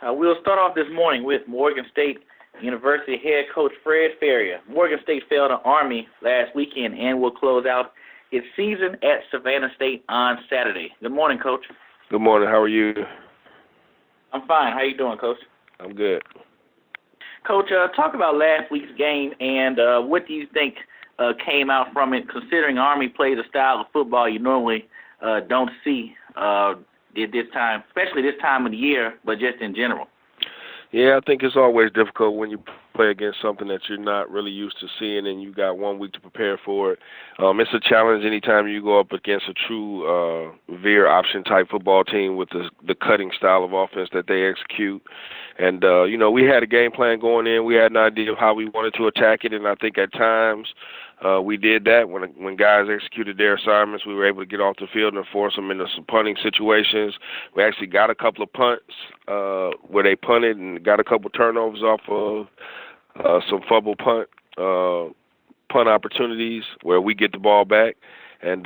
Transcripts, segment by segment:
We'll start off this morning with Morgan State University head coach Fred Farrier. Morgan State fell to Army last weekend and will close out its season at Savannah State on Saturday. Good morning, Coach. Good morning. How are you? I'm fine. How you doing, Coach? I'm good. Coach, talk about last week's game and what do you think came out from it, considering Army plays a style of football you normally don't see this time, especially this time of the year, but just in general. Yeah, I think it's always difficult when you play against something that you're not really used to seeing and you got 1 week to prepare for it. It's a challenge anytime you go up against a true veer option type football team with the cutting style of offense that they execute. And, we had a game plan going in. We had an idea of how we wanted to attack it, and I think at times we did that. When guys executed their assignments, we were able to get off the field and force them into some punting situations. We actually got a couple of punts where they punted and got a couple of turnovers off of some fumble punt opportunities where we get the ball back. And,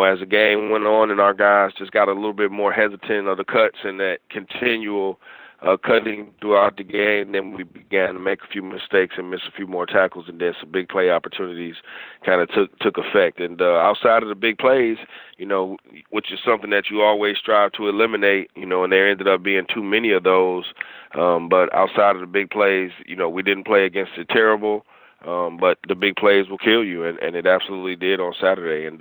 as the game went on and our guys just got a little bit more hesitant of the cuts and that continual cutting throughout the game, then we began to make a few mistakes and miss a few more tackles, and then some big play opportunities kind of took effect. And outside of the big plays, which is something that you always strive to eliminate, and there ended up being too many of those. But outside of the big plays, we didn't play against it terrible. But the big plays will kill you, and it absolutely did on Saturday. And,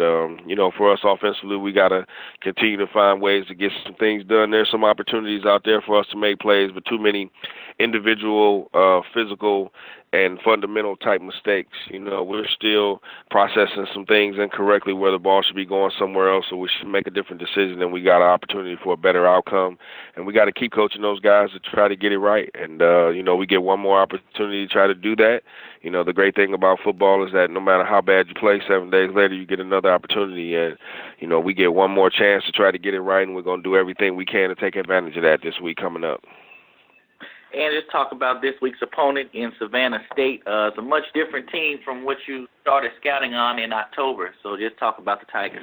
for us offensively, we got to continue to find ways to get some things done. There's some opportunities out there for us to make plays, but too many individual, physical, and fundamental type mistakes. We're still processing some things incorrectly where the ball should be going somewhere else, so we should make a different decision, and we got an opportunity for a better outcome. And we got to keep coaching those guys to try to get it right. And, we get one more opportunity to try to do that. The great thing about football is that no matter how bad you play, 7 days later you get another opportunity. And, we get one more chance to try to get it right, and we're going to do everything we can to take advantage of that this week coming up. And just talk about this week's opponent in Savannah State. It's a much different team from what you started scouting on in October. So just talk about the Tigers.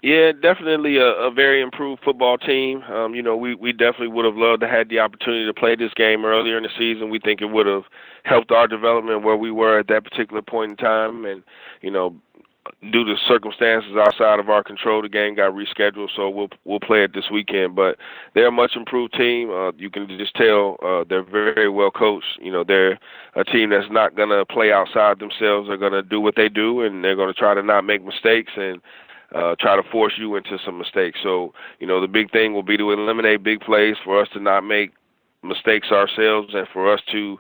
Yeah, definitely a very improved football team. We definitely would have loved to have the opportunity to play this game earlier in the season. We think it would have helped our development where we were at that particular point in time. And, due to circumstances outside of our control, the game got rescheduled, so we'll play it this weekend. But they're a much improved team. You can just tell they're very, very well coached. They're a team that's not going to play outside themselves. They're going to do what they do, and they're going to try to not make mistakes and try to force you into some mistakes. So, the big thing will be to eliminate big plays, for us to not make mistakes ourselves, and for us to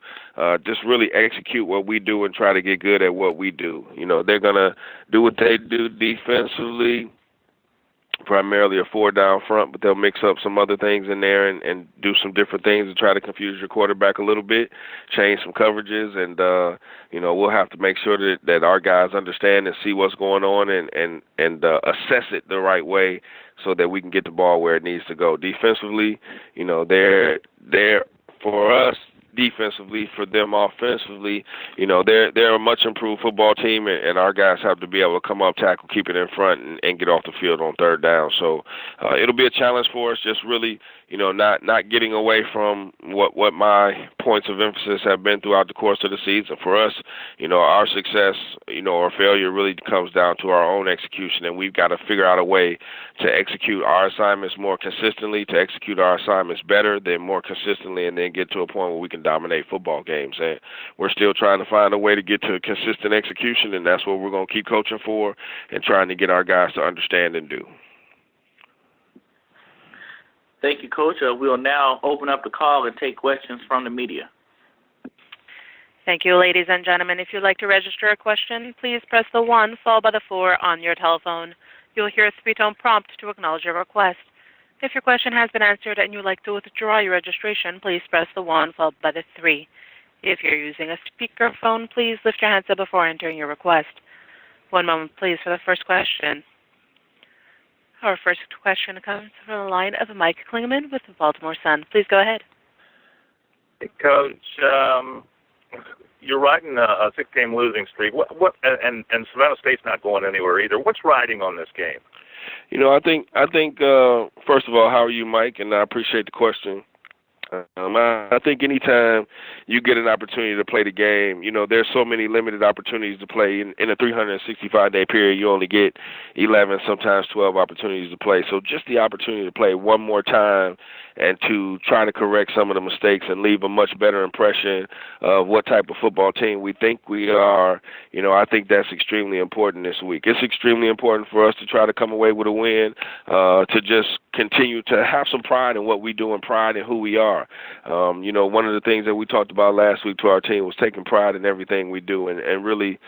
just really execute what we do and try to get good at what we do. They're going to do what they do defensively, primarily a 4-down front, but they'll mix up some other things in there and do some different things to try to confuse your quarterback a little bit, change some coverages, and we'll have to make sure that our guys understand and see what's going on and assess it the right way so that we can get the ball where it needs to go. Defensively, they're for us defensively, for them offensively, they're a much improved football team, and our guys have to be able to come up, tackle, keep it in front, and get off the field on 3rd down. So it'll be a challenge for us, just really, not getting away from what my points of emphasis have been throughout the course of the season. For us, our success, or failure really comes down to our own execution, and we've got to figure out a way to execute our assignments more consistently, to execute our assignments better, then more consistently, and then get to a point where we can dominate football games. And we're still trying to find a way to get to consistent execution, and that's what we're going to keep coaching for and trying to get our guys to understand and do. Thank you, Coach. We'll now open up the call and take questions from the media. Thank you, ladies and gentlemen. If you'd like to register a question, please press the 1 followed by the 4 on your telephone. You'll hear a 3-tone prompt to acknowledge your request. If your question has been answered and you'd like to withdraw your registration, please press the 1 followed by the 3. If you're using a speakerphone, please lift your handset before entering your request. One moment, please, for the first question. Our first question comes from the line of Mike Klingman with the Baltimore Sun. Please go ahead. Hey, Coach, you're riding a 6-game losing streak. And Savannah State's not going anywhere either. What's riding on this game? I think. First of all, how are you, Mike? And I appreciate the question. I think anytime you get an opportunity to play the game, there's so many limited opportunities to play. In a 365-day period, you only get 11, sometimes 12 opportunities to play. So just the opportunity to play one more time and to try to correct some of the mistakes and leave a much better impression of what type of football team we think we are, I think that's extremely important this week. It's extremely important for us to try to come away with a win, to just continue to have some pride in what we do and pride in who we are. One of the things that we talked about last week to our team was taking pride in everything we do, and really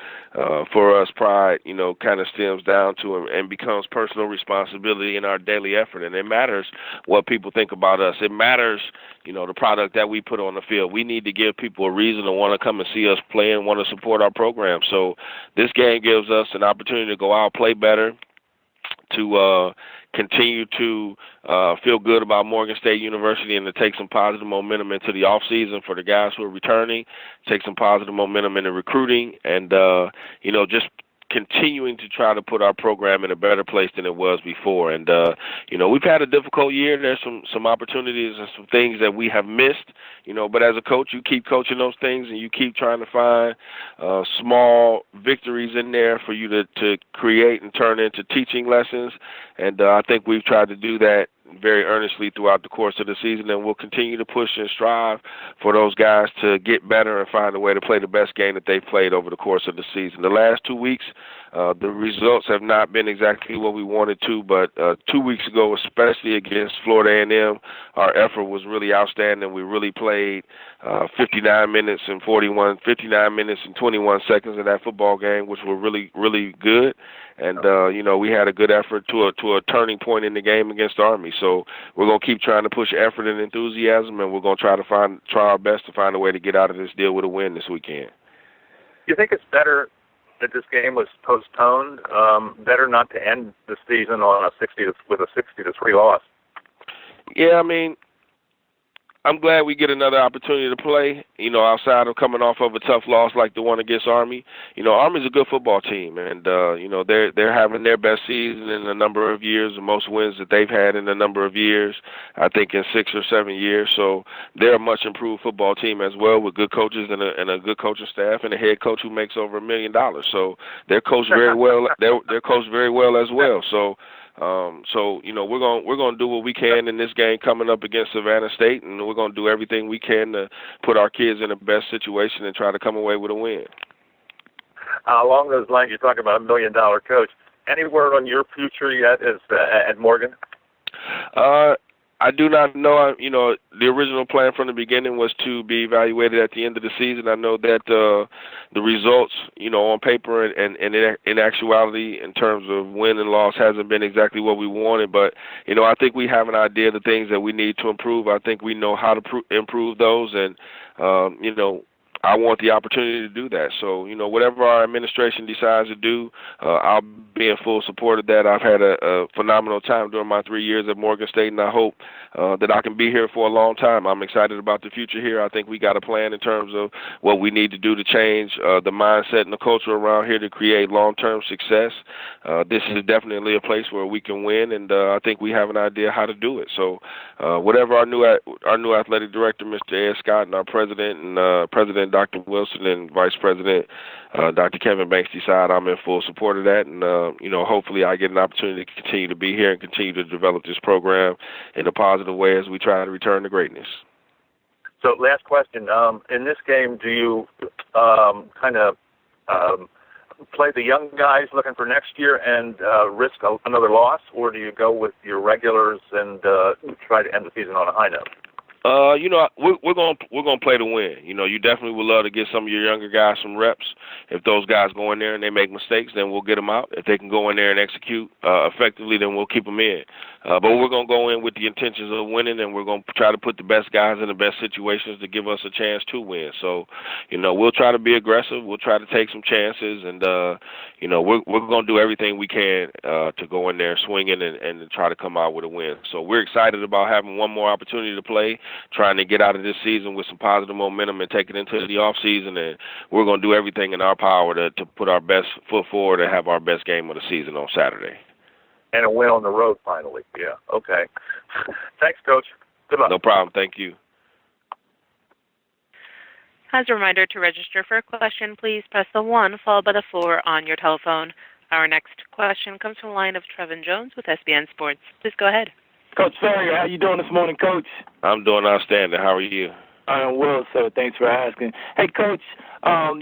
for us, pride, kind of stems down to and becomes personal responsibility in our daily effort, and it matters what people think about us. It matters, the product that we put on the field. We need to give people a reason to want to come and see us play and want to support our program. So this game gives us an opportunity to go out, play better, to continue to feel good about Morgan State University and to take some positive momentum into the off season for the guys who are returning, take some positive momentum into recruiting, and, just continuing to try to put our program in a better place than it was before. And, we've had a difficult year. There's some opportunities and some things that we have missed, but as a coach, you keep coaching those things and you keep trying to find small victories in there for you to create and turn into teaching lessons. And I think we've tried to do that very earnestly throughout the course of the season, and we'll continue to push and strive for those guys to get better and find a way to play the best game that they've played over the course of the season. The last 2 weeks, the results have not been exactly what we wanted to, but 2 weeks ago, especially against Florida A&M, our effort was really outstanding. We really played 59 minutes and 21 seconds in that football game, which were really, really good. And, we had a good effort to a turning point in the game against Army. So we're going to keep trying to push effort and enthusiasm, and we're going to try our best to find a way to get out of this deal with a win this weekend. You think it's better that this game was postponed? Better not to end the season on with a 60-3 loss? Yeah, I'm glad we get another opportunity to play, outside of coming off of a tough loss like the one against Army. Army's a good football team, and, they're having their best season in a number of years, the most wins that they've had in a number of years, I think in 6 or 7 years. So they're a much improved football team as well, with good coaches and a good coaching staff and a head coach who makes over $1 million. So they're coached very well. They're coached very well as well. So we're going to do what we can in this game coming up against Savannah State, and we're going to do everything we can to put our kids in the best situation and try to come away with a win. Along those lines, you talk about $1 million coach. Any word on your future yet at Morgan? I do not know. The original plan from the beginning was to be evaluated at the end of the season. I know that the results, on paper and in actuality, in terms of win and loss, hasn't been exactly what we wanted. But, I think we have an idea of the things that we need to improve. I think we know how to improve those, and, I want the opportunity to do that. So, whatever our administration decides to do, I'll be in full support of that. I've had a phenomenal time during my 3 years at Morgan State, and I hope that I can be here for a long time. I'm excited about the future here. I think we got a plan in terms of what we need to do to change the mindset and the culture around here to create long-term success. This is definitely a place where we can win, and I think we have an idea how to do it. So, whatever our new athletic director, Mr. Ed Scott, and our president and President Dr. Wilson and Vice President Dr. Kevin Banks decide, I'm in full support of that. And, hopefully I get an opportunity to continue to be here and continue to develop this program in a positive way as we try to return to greatness. So last question. In this game, do you play the young guys looking for next year and risk another loss, or do you go with your regulars and try to end the season on a high note? We're gonna play to win. You definitely would love to get some of your younger guys some reps. If those guys go in there and they make mistakes, then we'll get them out. If they can go in there and execute effectively, then we'll keep them in. But we're gonna go in with the intentions of winning, and we're gonna try to put the best guys in the best situations to give us a chance to win. So, we'll try to be aggressive. We'll try to take some chances, and we're gonna do everything we can to go in there swinging and try to come out with a win. So we're excited about having one more opportunity to play, trying to get out of this season with some positive momentum and take it into the off season, and we're going to do everything in our power to put our best foot forward and have our best game of the season on Saturday. And a win on the road finally. Yeah. Okay. Thanks, Coach. Good luck. No problem. Thank you. As a reminder, to register for a question, please press the 1 followed by the 4 on your telephone. Our next question comes from the line of Trevin Jones with SBN Sports. Please go ahead. Coach Farrier, how you doing this morning, Coach? I'm doing outstanding. How are you? I'm well, sir. Thanks for asking. Hey, Coach,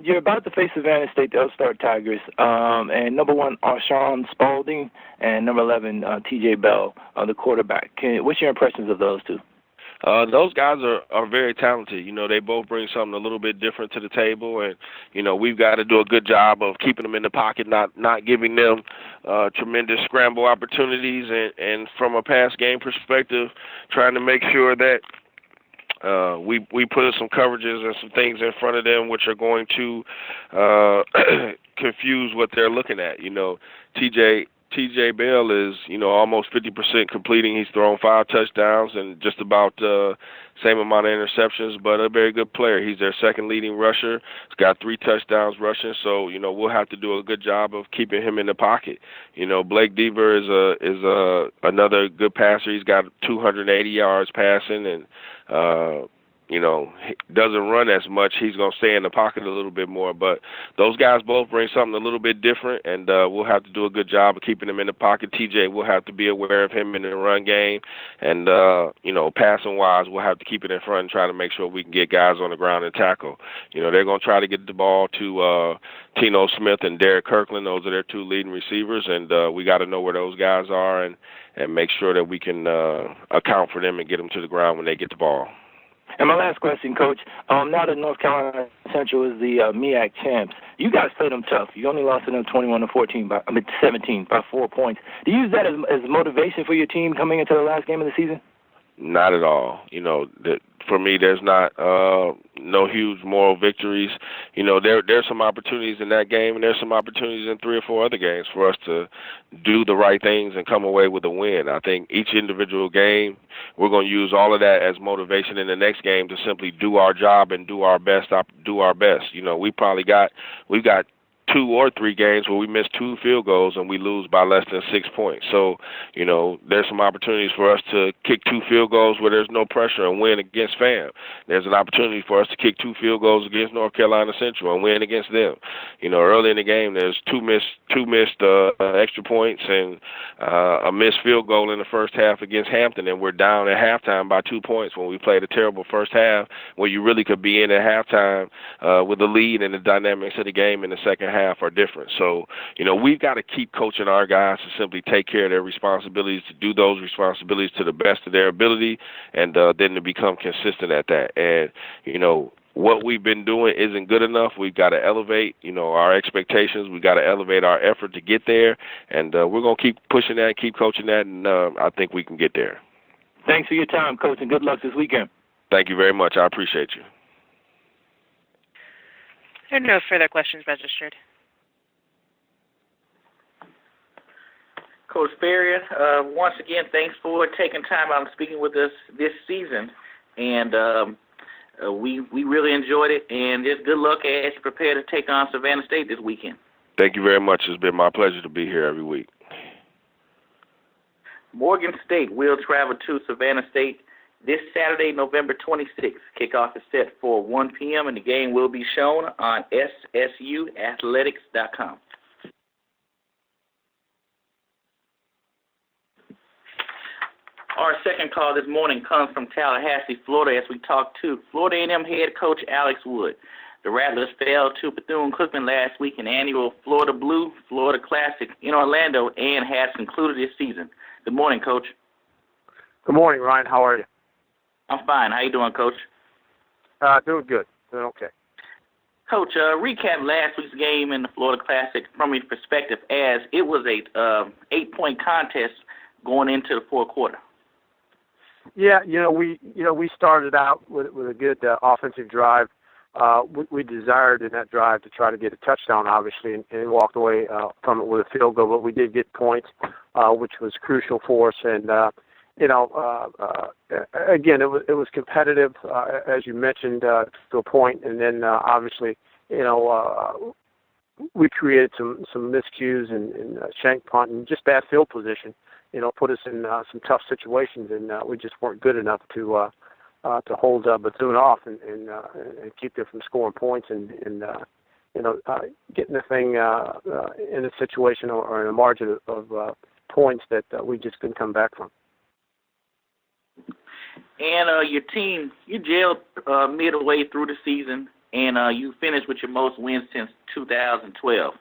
you're about to face Savannah State, the upstart Tigers, and number 1, Sean Spalding, and number 11, T.J. Bell, the quarterback. What's your impressions of those two? Those guys are very talented. You know, they both bring something a little bit different to the table, and, you know, we've got to do a good job of keeping them in the pocket, not giving them tremendous scramble opportunities, and from a pass game perspective, trying to make sure that we put some coverages and some things in front of them which are going to confuse what they're looking at. You know, T.J. Bell is, you know, almost 50% completing. He's thrown 5 touchdowns and just about same amount of interceptions, but a very good player. He's their second leading rusher. He's got 3 touchdowns rushing, so, you know, we'll have to do a good job of keeping him in the pocket. You know, Blake Deaver is another good passer. He's got 280 yards passing, and you know, doesn't run as much. He's going to stay in the pocket a little bit more. But those guys both bring something a little bit different, and we'll have to do a good job of keeping him in the pocket. TJ, we'll have to be aware of him in the run game. And, you know, passing-wise, we'll have to keep it in front and try to make sure we can get guys on the ground and tackle. You know, they're going to try to get the ball to Tino Smith and Derek Kirkland. Those are their 2 leading receivers, and we got to know where those guys are and make sure that we can account for them and get them to the ground when they get the ball. And my last question, Coach, now that North Carolina Central is the MEAC champs, you guys played them tough. You only lost to them 17 by 4 points. Do you use that as motivation for your team coming into the last game of the season? Not at all. You know, for me, there's not no huge moral victories. You know, there's some opportunities in that game, and there's some opportunities in 3 or 4 other games for us to do the right things and come away with a win. I think each individual game, we're going to use all of that as motivation in the next game to simply do our job and do our best. You know, we've got 2 or 3 games where we miss 2 field goals and we lose by less than 6 points. So, you know, there's some opportunities for us to kick 2 field goals where there's no pressure and win against FAM. There's an opportunity for us to kick 2 field goals against North Carolina Central and win against them. You know, early in the game, there's two missed extra points and a missed field goal in the first half against Hampton, and we're down at halftime by 2 points when we played a terrible first half where you really could be in at halftime with the lead, and the dynamics of the game in the second half are different. So, you know, we've got to keep coaching our guys to simply take care of their responsibilities, to do those responsibilities to the best of their ability, and then to become consistent at that. And, you know, what we've been doing isn't good enough. We've got to elevate, you know, our expectations. We've got to elevate our effort to get there, and we're going to keep pushing that, keep coaching that, and I think we can get there. Thanks for your time, Coach, and good luck this weekend. Thank you very much. I appreciate you. There are no further questions registered. Coach Farrier, once again, thanks for taking time out and speaking with us this season. And we really enjoyed it. And just good luck as you prepare to take on Savannah State this weekend. Thank you very much. It's been my pleasure to be here every week. Morgan State will travel to Savannah State this Saturday, November 26th. Kickoff is set for 1 p.m., and the game will be shown on SSUathletics.com. Our second call this morning comes from Tallahassee, Florida, as we talk to Florida A&M head coach Alex Wood. The Rattlers fell to Bethune-Cookman last week in annual Florida Blue, Florida Classic in Orlando, and has concluded this season. Good morning, Coach. Good morning, Ryan. How are you? I'm fine. How you doing, Coach? Doing good. Doing okay. Coach, recap last week's game in the Florida Classic from your perspective, as it was a 8-point contest going into the fourth quarter. Yeah, we started out with a good offensive drive. We desired in that drive to try to get a touchdown, obviously, and walked away from it with a field goal. But we did get points, which was crucial for us. And again, it was competitive, as you mentioned, to a point. And then obviously, we created some miscues and shank punt and just bad field position. Put us in some tough situations, and we just weren't good enough to hold Bethune off and keep them from scoring points and getting the thing in a situation or in a margin of points that we just couldn't come back from. And your team, you jailed midway through the season, and you finished with your most wins since 2012.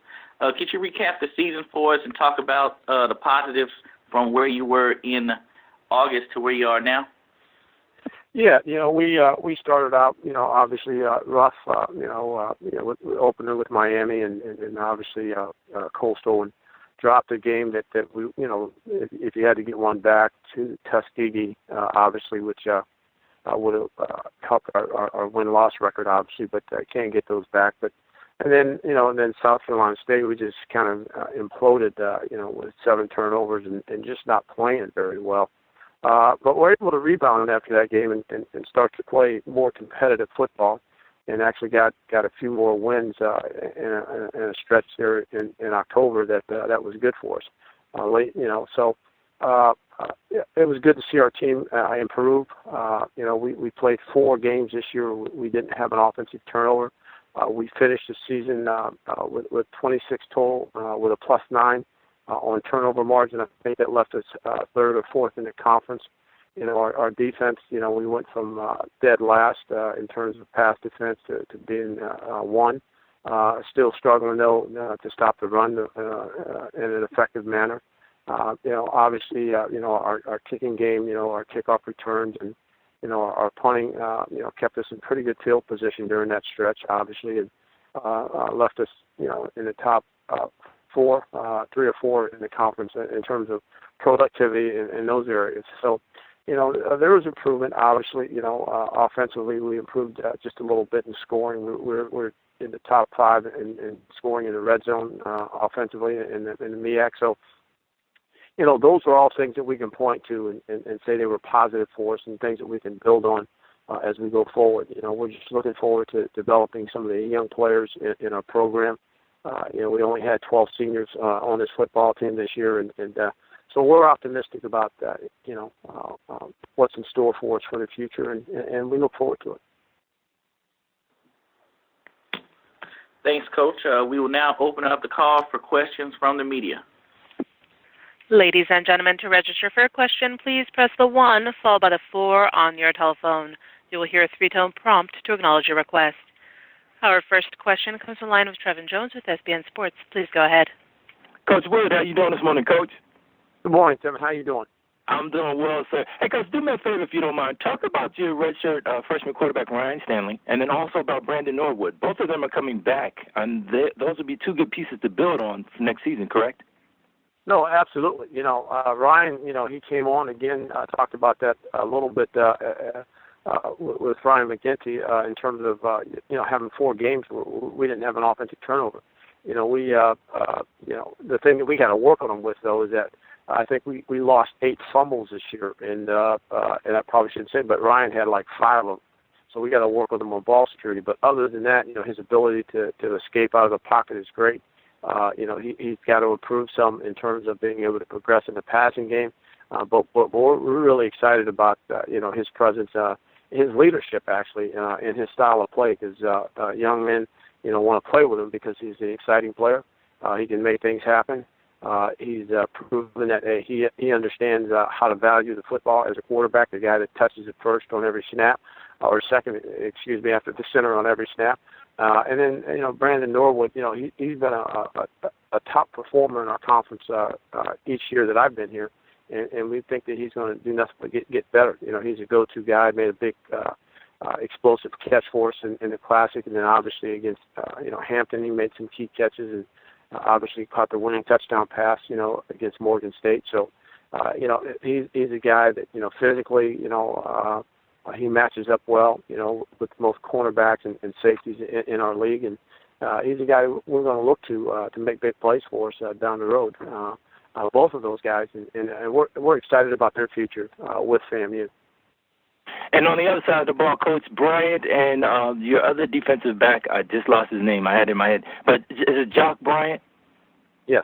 Could you recap the season for us and talk about the positives from where you were in August to where you are now? Yeah, we started out, obviously rough, with opener with Miami and obviously Coastal, and dropped a game that we, if you had to get one back to Tuskegee, obviously, which would have helped our win-loss record, obviously, but can't get those back. And then South Carolina State, we just kind of imploded, with 7 turnovers and just not playing very well. But we're able to rebound after that game and start to play more competitive football, and actually got a few more wins in a stretch there in October that was good for us. So it was good to see our team improve. We played 4 games this year. We didn't have an offensive turnover. We finished the season with 26 total with a +9 on turnover margin. I think that left us 3rd or 4th in the conference. Our defense, we went from dead last in terms of pass defense to being 1. Still struggling, though, to stop the run in an effective manner. Obviously, our kicking game, our kickoff returns and, our punting, kept us in pretty good field position during that stretch, obviously, and left us, in the top 4, 3 or 4 in the conference in terms of productivity in those areas. So, there was improvement, obviously. Offensively, we improved just a little bit in scoring. We're in the top 5 in scoring in the red zone offensively in the MEAC. So, those are all things that we can point to and say they were positive for us and things that we can build on as we go forward. We're just looking forward to developing some of the young players in our program. We only had 12 seniors on this football team this year, and so we're optimistic about that, what's in store for us for the future, and we look forward to it. Thanks, Coach. We will now open up the call for questions from the media. Ladies and gentlemen, to register for a question, please press the 1 followed by the 4 on your telephone. You will hear a 3-tone prompt to acknowledge your request. Our first question comes from the line of Trevin Jones with SBN Sports. Please go ahead. Coach Wood, how you doing this morning, Coach? Good morning, Tim. How you doing? I'm doing well, sir. Hey, Coach, do me a favor if you don't mind. Talk about your redshirt freshman quarterback, Ryan Stanley, and then also about Brandon Norwood. Both of them are coming back, and those would be 2 good pieces to build on for next season, correct? No, absolutely. Ryan, he came on again. I talked about that a little bit with Ryan McGinty in terms of, having 4 games where we didn't have an offensive turnover. The thing that we got to work on them with, though, is that I think we lost 8 fumbles this year, and I probably shouldn't say, but Ryan had like 5 of them. So we got to work with him on ball security. But other than that, his ability to escape out of the pocket is great. He's got to improve some in terms of being able to progress in the passing game. But we're really excited about, his presence, his leadership, actually, in his style of play, because young men, want to play with him because he's an exciting player. He can make things happen. He's proven that he understands how to value the football as a quarterback, the guy that touches it first on every snap, or second, after the center on every snap. And then, Brandon Norwood, he's been a top performer in our conference each year that I've been here, and we think that he's going to do nothing but get better. He's a go-to guy, made a big explosive catch for us in the Classic, and then obviously against, Hampton, he made some key catches and obviously caught the winning touchdown pass, against Morgan State. So, he's a guy that, physically, he matches up well, with most cornerbacks and safeties in our league, and he's a guy we're going to look to make big plays for us down the road. Both of those guys, and we're excited about their future with FAMU. And on the other side of the ball, Coach Bryant and your other defensive back, I just lost his name. I had it in my head, but is it Jock Bryant? Yes.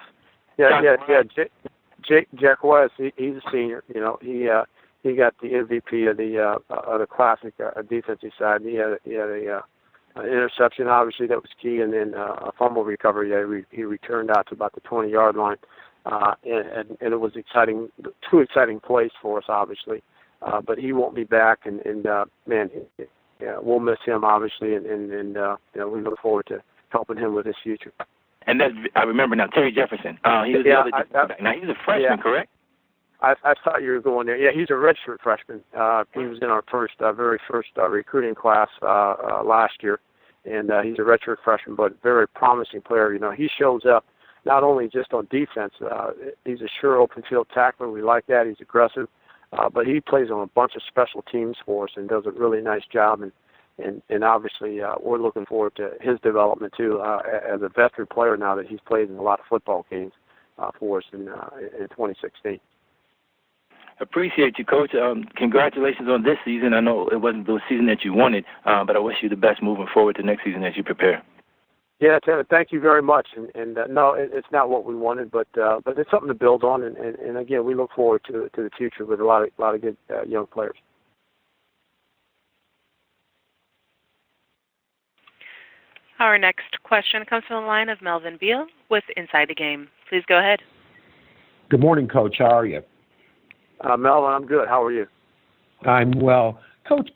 Yeah. Jack West. He's a senior. he got the MVP of the classic defensive side. He had an interception, obviously, that was key, and then a fumble recovery that he returned out to about the 20-yard line. And it was exciting, two exciting plays for us, obviously. But he won't be back, and man, we'll miss him, obviously, and we look forward to helping him with his future. And that's, I remember now, Terry Jefferson. He was the other now he's a freshman, correct? I thought you were going there. Yeah, he's a redshirt freshman. He was in our very first recruiting class last year, and he's a redshirt freshman, but very promising player. He shows up not only just on defense. He's a sure open field tackler. We like that. He's aggressive, but he plays on a bunch of special teams for us and does a really nice job. And obviously, we're looking forward to his development too as a veteran player now that he's played in a lot of football games for us in 2016. Appreciate you, Coach. Congratulations on this season. I know it wasn't the season that you wanted, but I wish you the best moving forward to next season as you prepare. Yeah, Taylor, thank you very much. And no, it's not what we wanted, but it's something to build on. And again, we look forward to the future with a lot of good young players. Our next question comes from the line of Melvin Beal with Inside the Game. Please go ahead. Good morning, Coach. How are you? Melvin, I'm good. How are you? I'm well. Coach,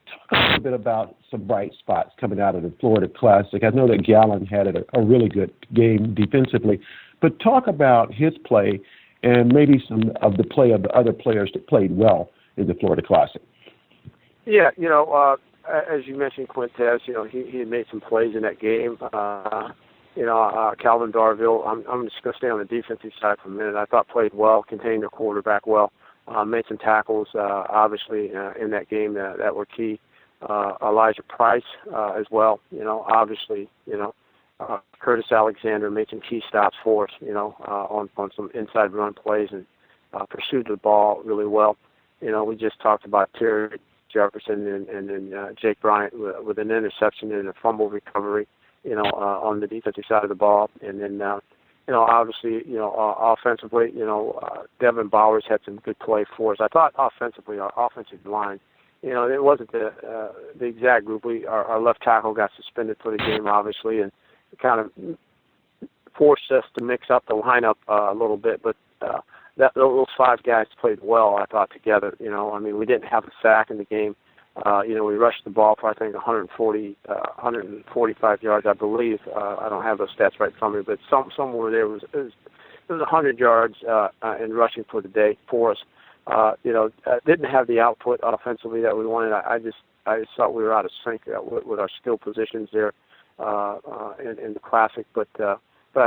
talk a little bit about some bright spots coming out of the Florida Classic. I know that Gallen had a really good game defensively, but talk about his play and maybe some of the play of the other players that played well in the Florida Classic. Yeah, as you mentioned, Quintez, he had made some plays in that game. Calvin Darville, I'm just going to stay on the defensive side for a minute. I thought played well, contained the quarterback well, made some tackles, obviously, in that game that were key. Elijah Price as well, obviously, Curtis Alexander made some key stops for us, on some inside run plays and pursued the ball really well. We just talked about Terry Jefferson and then Jake Bryant with an interception and a fumble recovery, on the defensive side of the ball. And then, obviously, offensively, Devin Bowers had some good play for us. I thought offensively, our offensive line, it wasn't the exact group. Our left tackle got suspended for the game, obviously, and kind of forced us to mix up the lineup a little bit. But those five guys played well, I thought, together. We didn't have a sack in the game. We rushed the ball for, I think, 145 yards, I believe. I don't have those stats right in front of me, but somewhere there it was 100 yards in rushing for the day for us. Didn't have the output offensively that we wanted. I just thought we were out of sync with our skill positions there in the Classic, but I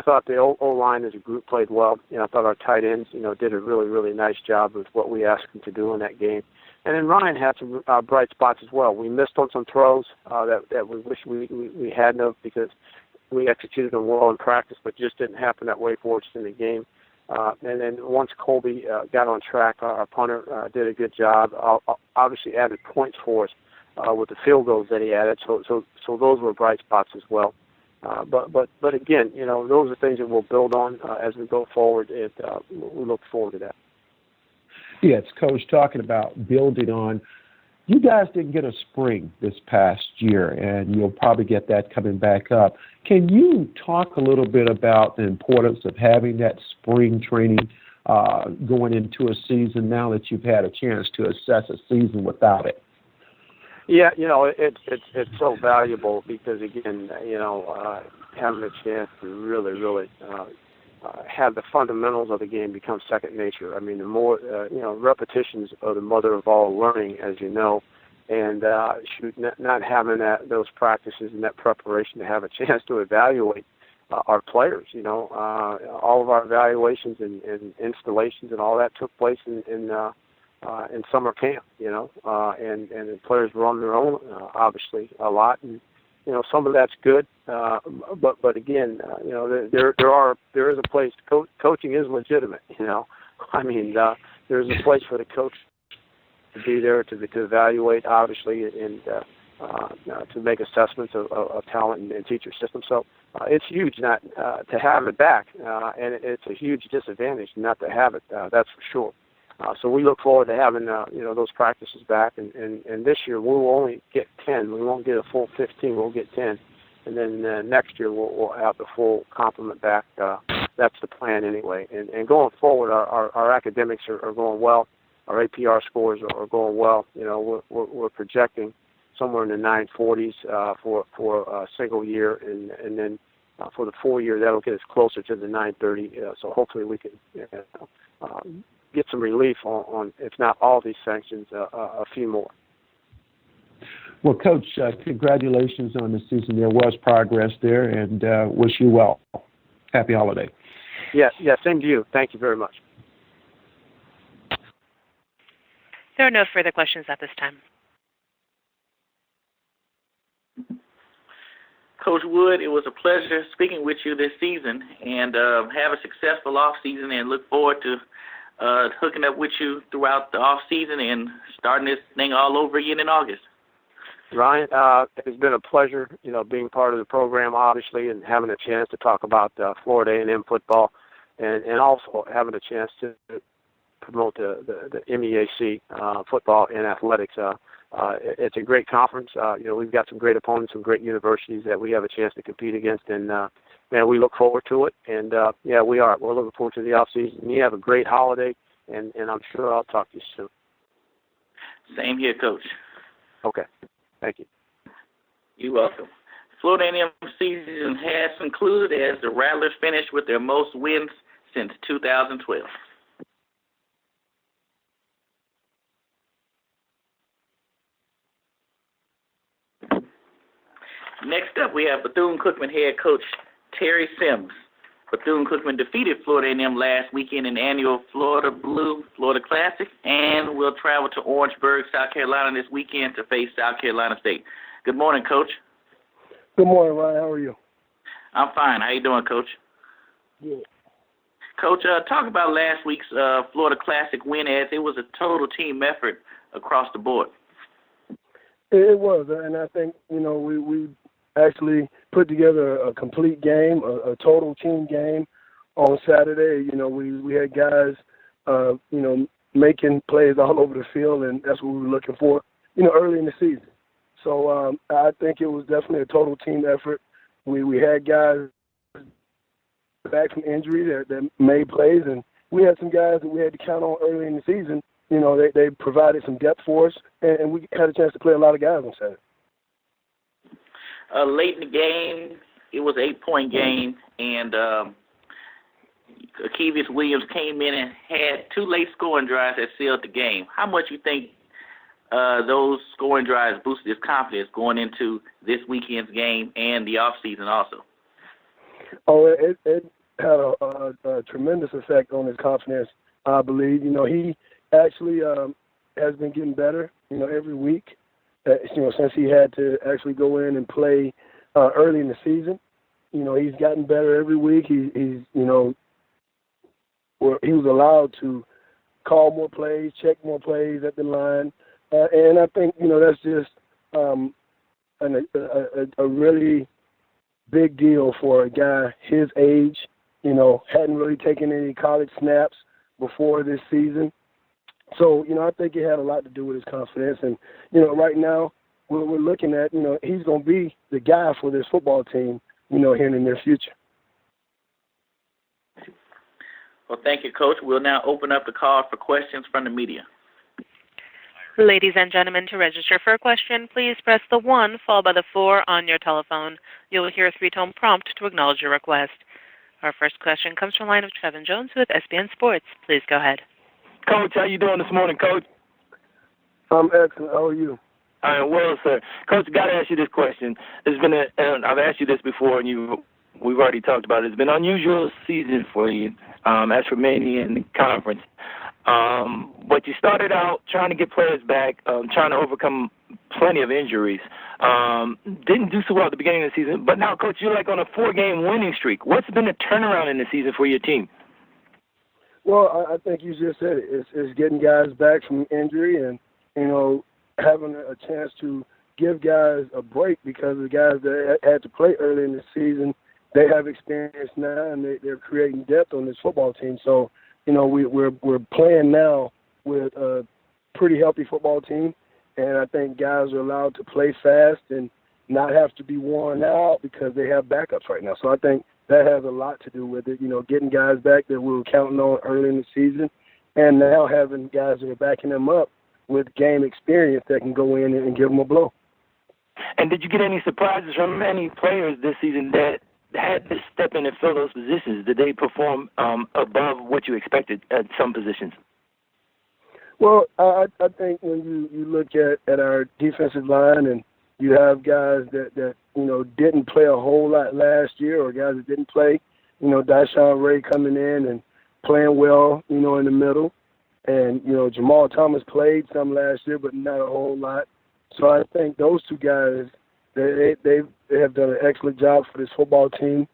thought the O-line as a group played well. I thought our tight ends, did a really, really nice job with what we asked them to do in that game. And then Ryan had some bright spots as well. We missed on some throws that we wish we hadn't have, because we executed them well in practice, but just didn't happen that way for us in the game. And then once Colby got on track, our punter did a good job. Obviously added points for us with the field goals that he added. So those were bright spots as well. But again, those are things that we'll build on as we go forward, and we look forward to that. Yes, Coach, talking about building on, you guys didn't get a spring this past year, and you'll probably get that coming back up. Can you talk a little bit about the importance of having that spring training going into a season now that you've had a chance to assess a season without it? Yeah, it's so valuable because, again, having a chance to really have the fundamentals of the game become second nature. I mean, the more, repetitions are the mother of all learning, as you know, and not having those practices and that preparation to have a chance to evaluate our players. All of our evaluations and installations and all that took place in summer camp. And the players were on their own, obviously, a lot, and some of that's good, but again, there is a place. Coaching is legitimate. There's a place for the coach to be there to evaluate, obviously, and to make assessments of talent and teacher system. So it's huge not to have it back, and it's a huge disadvantage not to have it. That's for sure. So we look forward to having those practices back. And this year we'll only get 10. We won't get a full 15. We'll get 10. And then next year we'll have the full complement back. That's the plan anyway. And going forward, our academics are going well. Our APR scores are going well. We're projecting somewhere in the 940s for a single year, and then for the full year that'll get us closer to the 930. So hopefully we can get some relief on if not all these sanctions, a few more. Well, Coach, congratulations on the season. There was progress there, and wish you well. Happy holiday. Yeah, same to you. Thank you very much. There are no further questions at this time. Coach Wood, it was a pleasure speaking with you this season, and have a successful off season, and look forward to hooking up with you throughout the off season and starting this thing all over again in August. Ryan, it's been a pleasure, being part of the program, obviously, and having a chance to talk about Florida A&M football, and also having a chance to promote the MEAC football and athletics. It's a great conference. We've got some great opponents, some great universities that we have a chance to compete against, and man, we look forward to it. And we are. We're looking forward to the off season. You have a great holiday, and I'm sure I'll talk to you soon. Same here, Coach. Okay. Thank you. You're welcome. Florida A&M season has concluded as the Rattlers finished with their most wins since 2012. Next up, we have Bethune-Cookman head coach Terry Sims. Bethune-Cookman defeated Florida A&M last weekend in the annual Florida Blue Florida Classic, and will travel to Orangeburg, South Carolina this weekend to face South Carolina State. Good morning, Coach. Good morning, Ryan. How are you? I'm fine. How you doing, Coach? Good. Coach, talk about last week's Florida Classic win, as it was a total team effort across the board. It was, and I think, we actually put together a complete game, a total team game on Saturday. We had guys, making plays all over the field, and that's what we were looking for, early in the season. So I think it was definitely a total team effort. We had guys back from injury that made plays, and we had some guys that we had to count on early in the season. They provided some depth for us, and we had a chance to play a lot of guys on Saturday. Late in the game, it was an 8-point game, and Kevius Williams came in and had 2 late scoring drives that sealed the game. How much you think those scoring drives boosted his confidence going into this weekend's game and the off season also? Oh, it had a tremendous effect on his confidence, I believe. He actually has been getting better, every week. Since he had to actually go in and play early in the season, he's gotten better every week. He was allowed to call more plays, check more plays at the line, and I think that's just a really big deal for a guy his age. Hadn't really taken any college snaps before this season. So, I think it had a lot to do with his confidence. And, right now we're looking at, he's going to be the guy for this football team, here in the near future. Well, thank you, Coach. We'll now open up the call for questions from the media. Ladies and gentlemen, to register for a question, please press the 1 followed by the 4 on your telephone. You will hear a 3-tone prompt to acknowledge your request. Our first question comes from the line of Trevin Jones with SBN Sports. Please go ahead. Coach, how you doing this morning, Coach? I'm excellent. How are you? I am well, sir. Coach, got to ask you this question. And I've asked you this before, and we've already talked about it. It's been an unusual season for you, as for many in the conference. But you started out trying to get players back, trying to overcome plenty of injuries. Didn't do so well at the beginning of the season. But now, Coach, you're like on a 4-game winning streak. What's been the turnaround in the season for your team? Well, I think you just said it. It's getting guys back from injury and, having a chance to give guys a break, because the guys that had to play early in the season, they have experience now, and they're creating depth on this football team. So, we're playing now with a pretty healthy football team, and I think guys are allowed to play fast and not have to be worn out because they have backups right now. So I think that has a lot to do with it, getting guys back that we were counting on early in the season, and now having guys that are backing them up with game experience that can go in and give them a blow. And did you get any surprises from any players this season that had to step in and fill those positions? Did they perform above what you expected at some positions? Well, I think when you look at our defensive line and you have guys that didn't play a whole lot last year, or guys that didn't play, Deshaun Ray coming in and playing well, in the middle. And, Jamal Thomas played some last year, but not a whole lot. So I think those two guys, they have done an excellent job for this football team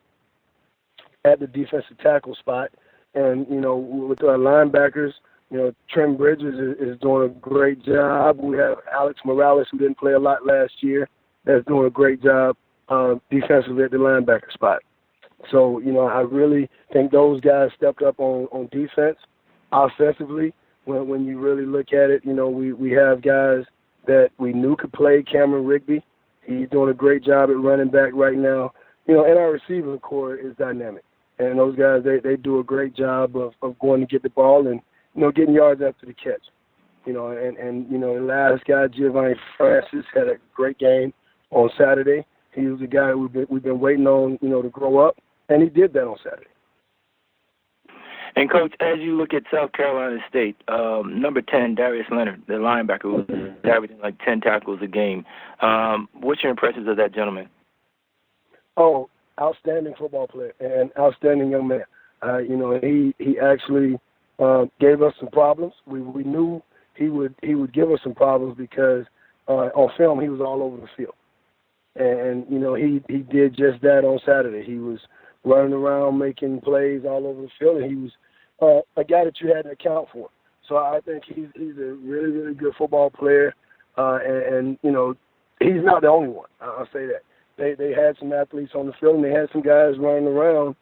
at the defensive tackle spot. And, with our linebackers, Trent Bridges is doing a great job. We have Alex Morales, who didn't play a lot last year, that's doing a great job defensively at the linebacker spot. So, I really think those guys stepped up on defense. Offensively, when you really look at it, we have guys that we knew could play. Cameron Rigby, he's doing a great job at running back right now. And our receiving core is dynamic. And those guys, they do a great job of going to get the ball and, getting yards after the catch. The last guy, Giovanni Francis, had a great game on Saturday. He was the guy we've been waiting on, to grow up, and he did that on Saturday. And, Coach, as you look at South Carolina State, number 10, Darius Leonard, the linebacker, who was averaging like 10 tackles a game. What's your impressions of that gentleman? Oh, outstanding football player and outstanding young man. He actually gave us some problems. We knew he would give us some problems because on film he was all over the field. And he did just that on Saturday. He was running around making plays all over the field, and he was a guy that you had to account for. So I think he's a really, really good football player, and he's not the only one. I'll say that. They had some athletes on the field, and they had some guys running around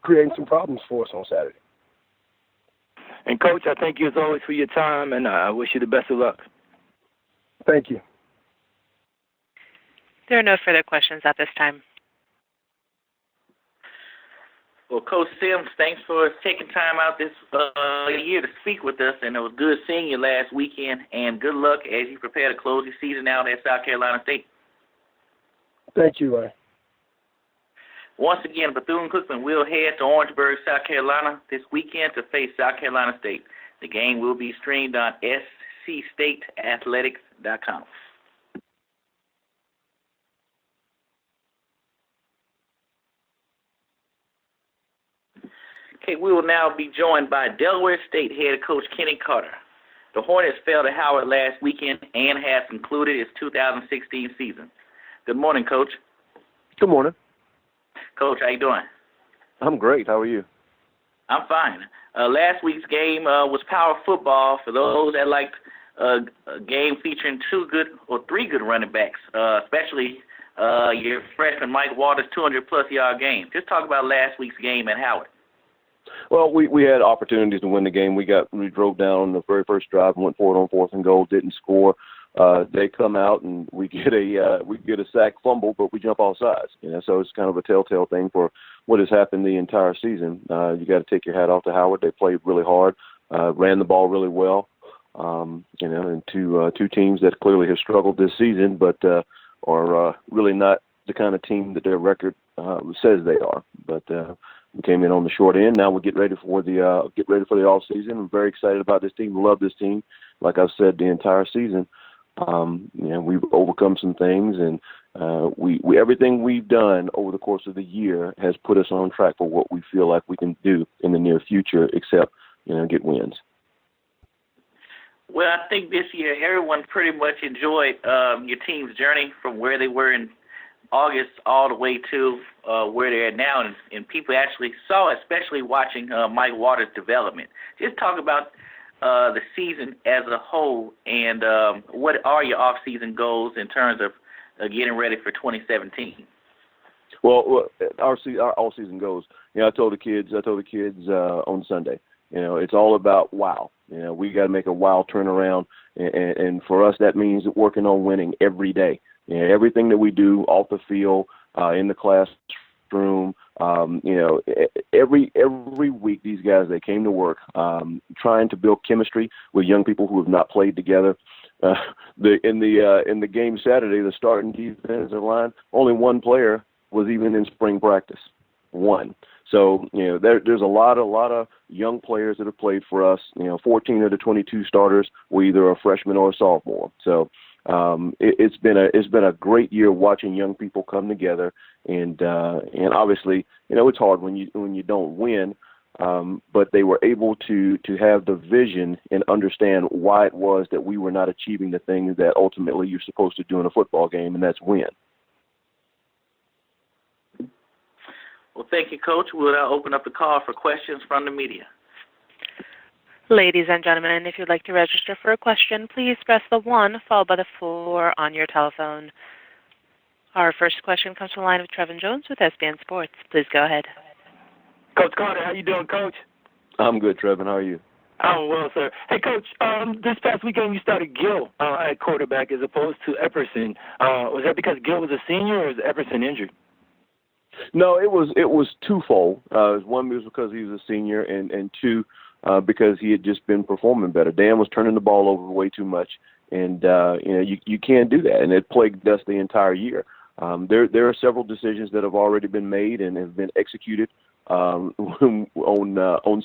creating some problems for us on Saturday. And, Coach, I thank you as always for your time, and I wish you the best of luck. Thank you. There are no further questions at this time. Well, Coach Sims, thanks for taking time out this year to speak with us, and it was good seeing you last weekend, and good luck as you prepare to close your season out at South Carolina State. Thank you, Ray. Once again, Bethune-Cookman will head to Orangeburg, South Carolina this weekend to face South Carolina State. The game will be streamed on scstateathletics.com. Okay, we will now be joined by Delaware State head coach Kenny Carter. The Hornets fell to Howard last weekend and has concluded its 2016 season. Good morning, Coach. Good morning. Coach, how you doing? I'm great. How are you? I'm fine. Last week's game was power football for those that liked a game featuring three good running backs, especially your freshman Mike Waters' 200-plus yard game. Just talk about last week's game at Howard. Well, we had opportunities to win the game. We drove down on the very first drive and went for it on 4th and goal, didn't score. They come out and we get a sack fumble, but we jump off sides. So it's kind of a telltale thing for what has happened the entire season. You got to take your hat off to Howard. They played really hard, ran the ball really well. And two teams that clearly have struggled this season, but are really not the kind of team that their record says they are. But we came in on the short end. Now we get ready for the off season. I'm very excited about this team. Love this team. Like I've said the entire season, we've overcome some things, and we everything we've done over the course of the year has put us on track for what we feel like we can do in the near future, except get wins. Well, I think this year everyone pretty much enjoyed your team's journey from where they were in August all the way to where they're at now, and people actually saw, especially watching Mike Waters' development. Just talk about the season as a whole, and what are your off-season goals in terms of getting ready for 2017? Well, our all-season goals. I told the kids on Sunday, It's all about wow. We got to make a wow turnaround, and for us that means working on winning every day. Everything that we do off the field, in the classroom, every week these guys, they came to work trying to build chemistry with young people who have not played together. In the game Saturday, the starting defensive line, only one player was even in spring practice. One. So there's a lot of young players that have played for us. 14 of the 22 starters were either a freshman or a sophomore. So it's been a great year watching young people come together, and obviously it's hard when you don't win. But they were able to have the vision and understand why it was that we were not achieving the things that ultimately you're supposed to do in a football game, and that's win. Well, thank you, Coach. We'll now open up the call for questions from the media. Ladies and gentlemen, if you'd like to register for a question, please press the 1 followed by the 4 on your telephone. Our first question comes from the line of Trevin Jones with SBN Sports. Please go ahead. Coach Carter, how you doing, Coach? I'm good, Trevin. How are you? I'm well, sir. Hey, Coach, this past weekend you started Gill at quarterback as opposed to Epperson. Was that because Gill was a senior, or was Epperson injured? No, it was twofold. One was because he was a senior, and two, because he had just been performing better. Dan was turning the ball over way too much, and you can't do that, and it plagued us the entire year. There are several decisions that have already been made and have been executed on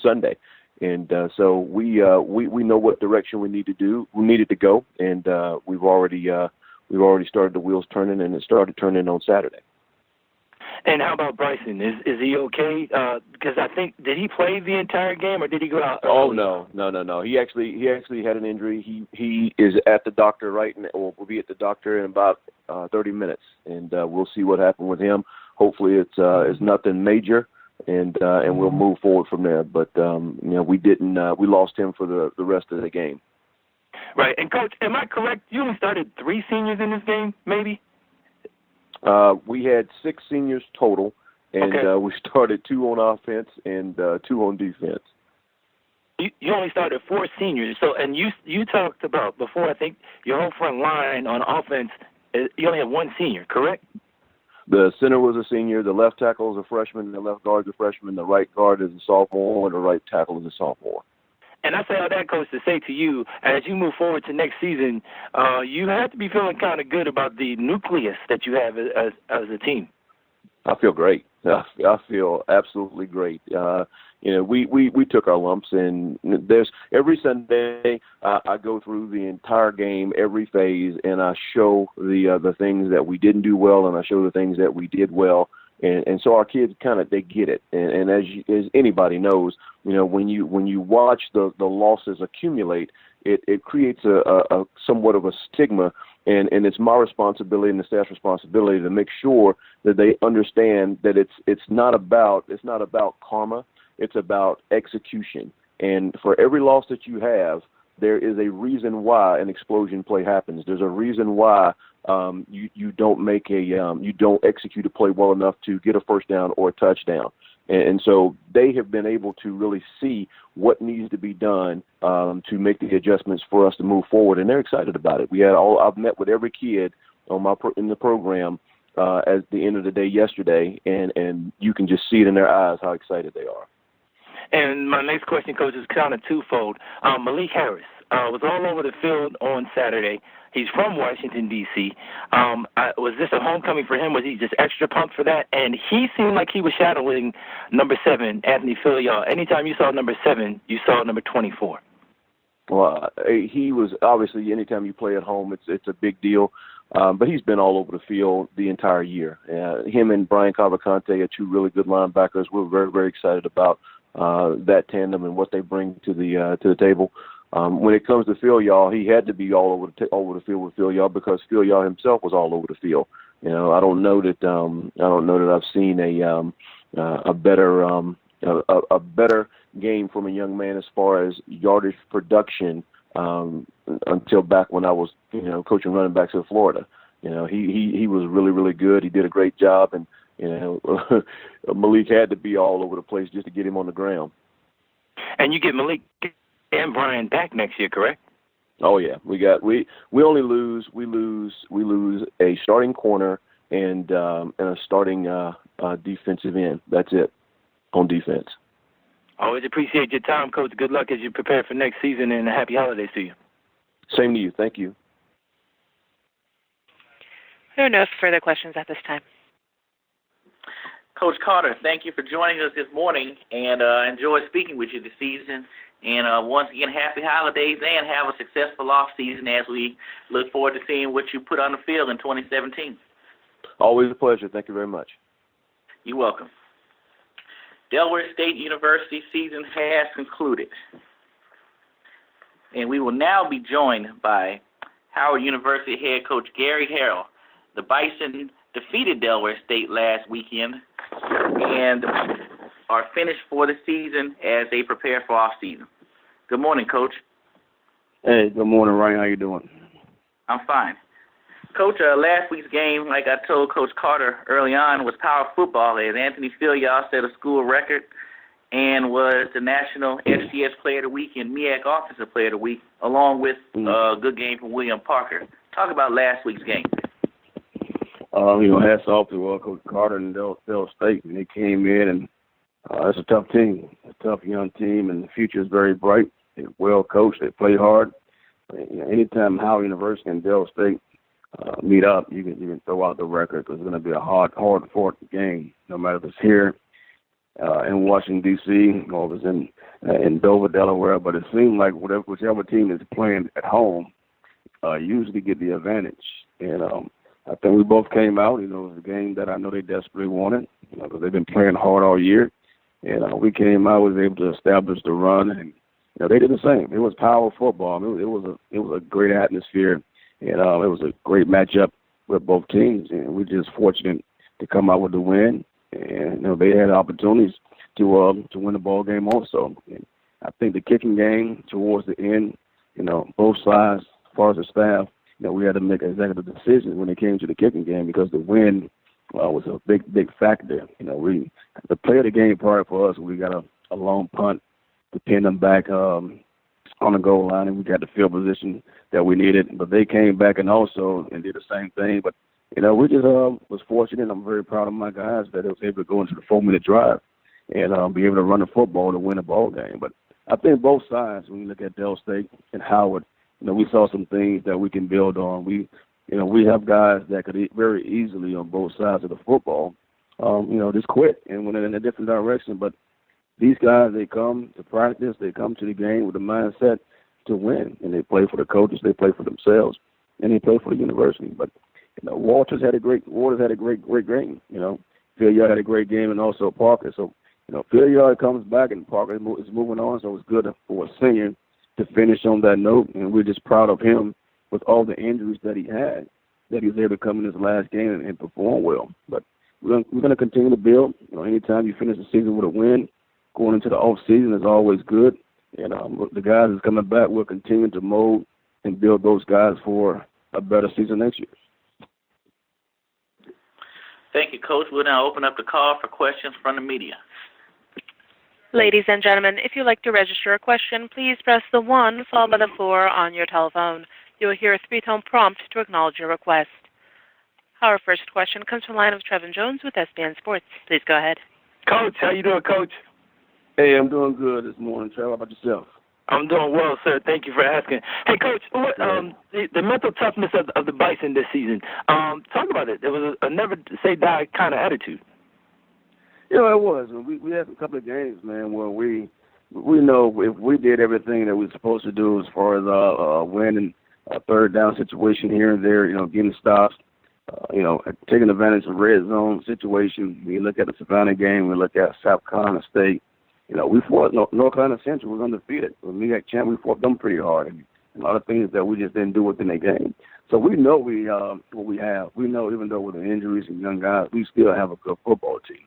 Sunday, and so we know what direction we needed to go, and we've already started the wheels turning, and it started turning on Saturday. And how about Bryson? Is he okay? Because I think, did he play the entire game, or did he go out early? Oh no. He actually had an injury. He is at the doctor right now, or will be at the doctor in about 30 minutes, and we'll see what happened with him. Hopefully it's nothing major, and we'll move forward from there. But we lost him for the rest of the game. Right. And Coach, am I correct? You only started 3 seniors in this game, maybe? We had 6 seniors total, and okay. We started 2 on offense and 2 on defense. You only started 4 seniors. So, and you talked about before, I think, your whole front line on offense, you only have 1 senior, correct? The center was a senior, the left tackle is a freshman, the left guard is a freshman, the right guard is a sophomore, and the right tackle is a sophomore. And I say all that, Coach, to say to you, as you move forward to next season, you have to be feeling kind of good about the nucleus that you have as a team. I feel great. I feel absolutely great. We took our lumps, and there's every Sunday I go through the entire game, every phase, and I show the things that we didn't do well, and I show the things that we did well. And so our kids they get it. And as anybody knows, when you watch the losses accumulate, it creates a somewhat of a stigma, and it's my responsibility and the staff's responsibility to make sure that they understand that it's not about karma, it's about execution. And for every loss that you have, there is a reason why an explosion play happens. There's a reason why you don't execute a play well enough to get a first down or a touchdown. And so they have been able to really see what needs to be done to make the adjustments for us to move forward, and they're excited about it. I've met with every kid in the program at the end of the day yesterday, and you can just see it in their eyes how excited they are. And my next question, Coach, is kind of twofold. Malik Harris was all over the field on Saturday. He's from Washington, D.C. Was this a homecoming for him? Was he just extra pumped for that? And he seemed like he was shadowing number 7, Anthony Filial. Anytime you saw number 7, you saw number 24. Well, he was obviously, anytime you play at home, it's a big deal. But he's been all over the field the entire year. Him and Brian Cavalcante are 2 really good linebackers. We're very, very excited about that tandem and what they bring to the table. When it comes to Filial, he had to be all over the field with Filial because Filial himself was all over the field. I don't know that I've seen a better game from a young man as far as yardage production until back when I was coaching running backs in Florida. He was really, really good. He did a great job, and Malik had to be all over the place just to get him on the ground. And you get Malik and Brian back next year, correct? Oh yeah, we only lose a starting corner and a starting defensive end. That's it on defense. Always appreciate your time, Coach. Good luck as you prepare for next season, and happy holidays to you. Same to you. Thank you. There are no further questions at this time. Coach Carter, thank you for joining us this morning, and enjoy speaking with you this season. And once again, happy holidays, and have a successful off season as we look forward to seeing what you put on the field in 2017. Always a pleasure. Thank you very much. You're welcome. Delaware State University season has concluded, and we will now be joined by Howard University head coach Gary Harrell. The Bison defeated Delaware State last weekend and are finished for the season as they prepare for off-season. Good morning, Coach. Hey, good morning, Ryan. How you doing? I'm fine. Coach, last week's game, like I told Coach Carter early on, was power football as Anthony Farrier set a school record and was the National FCS Player of the Week and MEAC Offensive Player of the Week, along with a good game from William Parker. Talk about last week's game. Hats off to Coach Carter and Del State. And they came in, and it's a tough team, a tough young team, and the future is very bright. They're well coached. They play hard. Anytime Howard University and Del State meet up, you can throw out the record because it's going to be a hard-fought game, no matter if it's here in Washington, D.C., or if it's in Dover, Delaware. But it seems like whichever team is playing at home usually get the advantage. And I think we both came out. It was a game that I know they desperately wanted because they've been playing hard all year. And we came out, was able to establish the run, and they did the same. It was power football. It was a great atmosphere, and it was a great matchup with both teams. And we're just fortunate to come out with the win. And they had opportunities to win the ball game also. And I think the kicking game towards the end, both sides, as far as the staff, we had to make executive decisions when it came to the kicking game because the win was a big factor. The play of the game part for us, we got a long punt to pin them back on the goal line, and we got the field position that we needed. But they came back and also did the same thing. But we just was fortunate. I'm very proud of my guys that they was able to go into the 4-minute drive and be able to run the football to win a ball game. But I think both sides, when you look at Del State and Howard, we saw some things that we can build on. We have guys that could very easily on both sides of the football, just quit and went in a different direction. But these guys, they come to practice, they come to the game with a mindset to win, and they play for the coaches, they play for themselves, and they play for the university. But Waters had a great game. Farrier had a great game, and also Parker. So Farrier comes back, and Parker is moving on. So it's good for a senior to finish on that note, and we're just proud of him with all the injuries that he had, that he was able to come in his last game and perform well. But we're going to continue to build. Anytime you finish the season with a win, going into the off season is always good. And the guys that's coming back will continue to mold and build those guys for a better season next year. Thank you, Coach. We'll now open up the call for questions from the media. Ladies and gentlemen, if you'd like to register a question, please press the 1 followed by the 4 on your telephone. You will hear a 3-tone prompt to acknowledge your request. Our first question comes from the line of Trevin Jones with SBN Sports. Please go ahead. Coach, how you doing, Coach? Hey, I'm doing good this morning, Trevor. How about yourself? I'm doing well, sir. Thank you for asking. Hey, Coach, the mental toughness of the Bison this season, talk about it. It was a never-say-die kind of attitude. It was. We had a couple of games, man, where we know if we did everything that we were supposed to do as far as winning a third down situation here and there, getting stops, taking advantage of red zone situations. We look at the Savannah game, we look at South Carolina State. We fought North Carolina Central was undefeated. When we got champ, we fought them pretty hard, and a lot of things that we just didn't do within the game. So we know what we have. We know even though with the injuries and young guys, we still have a good football team.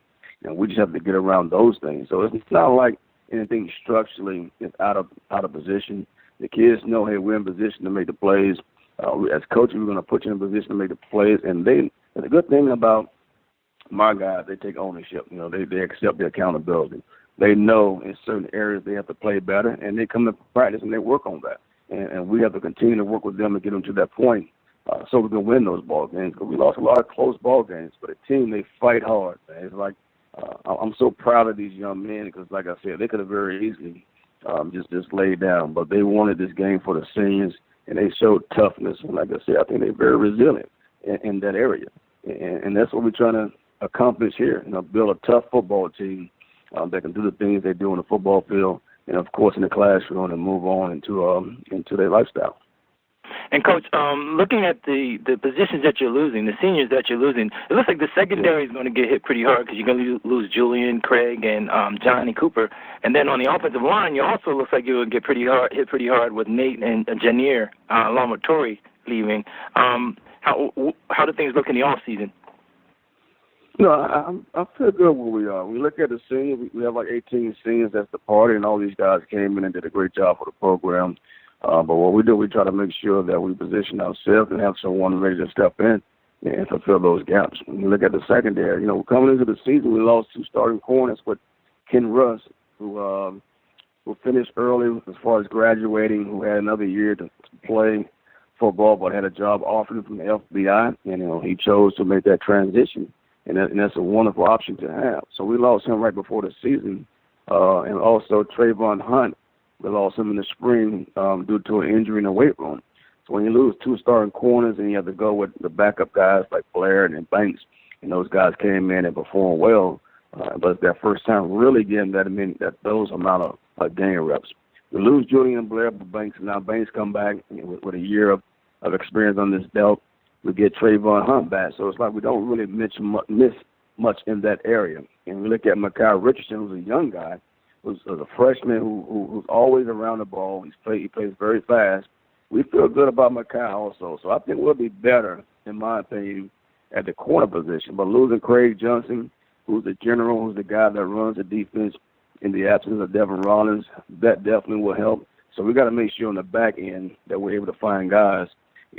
We just have to get around those things. So it's not like anything structurally is out of position. The kids know, hey, we're in position to make the plays. As coaches, we're going to put you in position to make the plays. And the good thing about my guys, they take ownership. They accept the accountability. they know in certain areas they have to play better, and they come to practice and they work on that. And we have to continue to work with them to get them to that point so we can win those ball games. Because we lost a lot of close ball games, but a team, they fight hard, man. It's like I'm so proud of these young men because, like I said, they could have very easily just laid down, but they wanted this game for the seniors, and they showed toughness. And like I said, I think they're very resilient in that area, and that's what we're trying to accomplish here. Build a tough football team that can do the things they do on the football field, and of course in the classroom, and move on into their lifestyle. And, Coach, looking at the positions that you're losing, the seniors that you're losing, it looks like the secondary is going to get hit pretty hard because you're going to lose Julian, Craig, and Johnny Cooper. And then on the offensive line, you also looks like you'll get hit pretty hard with Nate and Janier, along with Torrey leaving. How do things look in the off season? No, I feel good where we are. We look at the seniors. We have like 18 seniors that's departed, and all these guys came in and did a great job for the program. But what we do, we try to make sure that we position ourselves and have someone ready to step in and fulfill those gaps. When you look at the secondary, coming into the season, we lost 2 starting corners with Ken Russ, who finished early as far as graduating, who had another year to play football, but had a job offered from the FBI, and he chose to make that transition, and that's a wonderful option to have. So we lost him right before the season, and also Trayvon Hunt. We lost him in the spring due to an injury in the weight room. So when you lose 2 starting corners and you have to go with the backup guys like Blair and Banks, and those guys came in and performed well, but it's their first time really getting those amount of game reps. We lose Julian Blair, but Banks come back with a year of experience on this belt. We get Trayvon Hunt back, so it's like we don't really miss much in that area. And we look at Mekhi Richardson, who's a young guy, who's a freshman who's always around the ball. He plays very fast. We feel good about Mekhi also. So I think we'll be better, in my opinion, at the corner position. But losing Craig Johnson, who's the general, who's the guy that runs the defense in the absence of Devin Rollins, that definitely will help. So we got to make sure on the back end that we're able to find guys,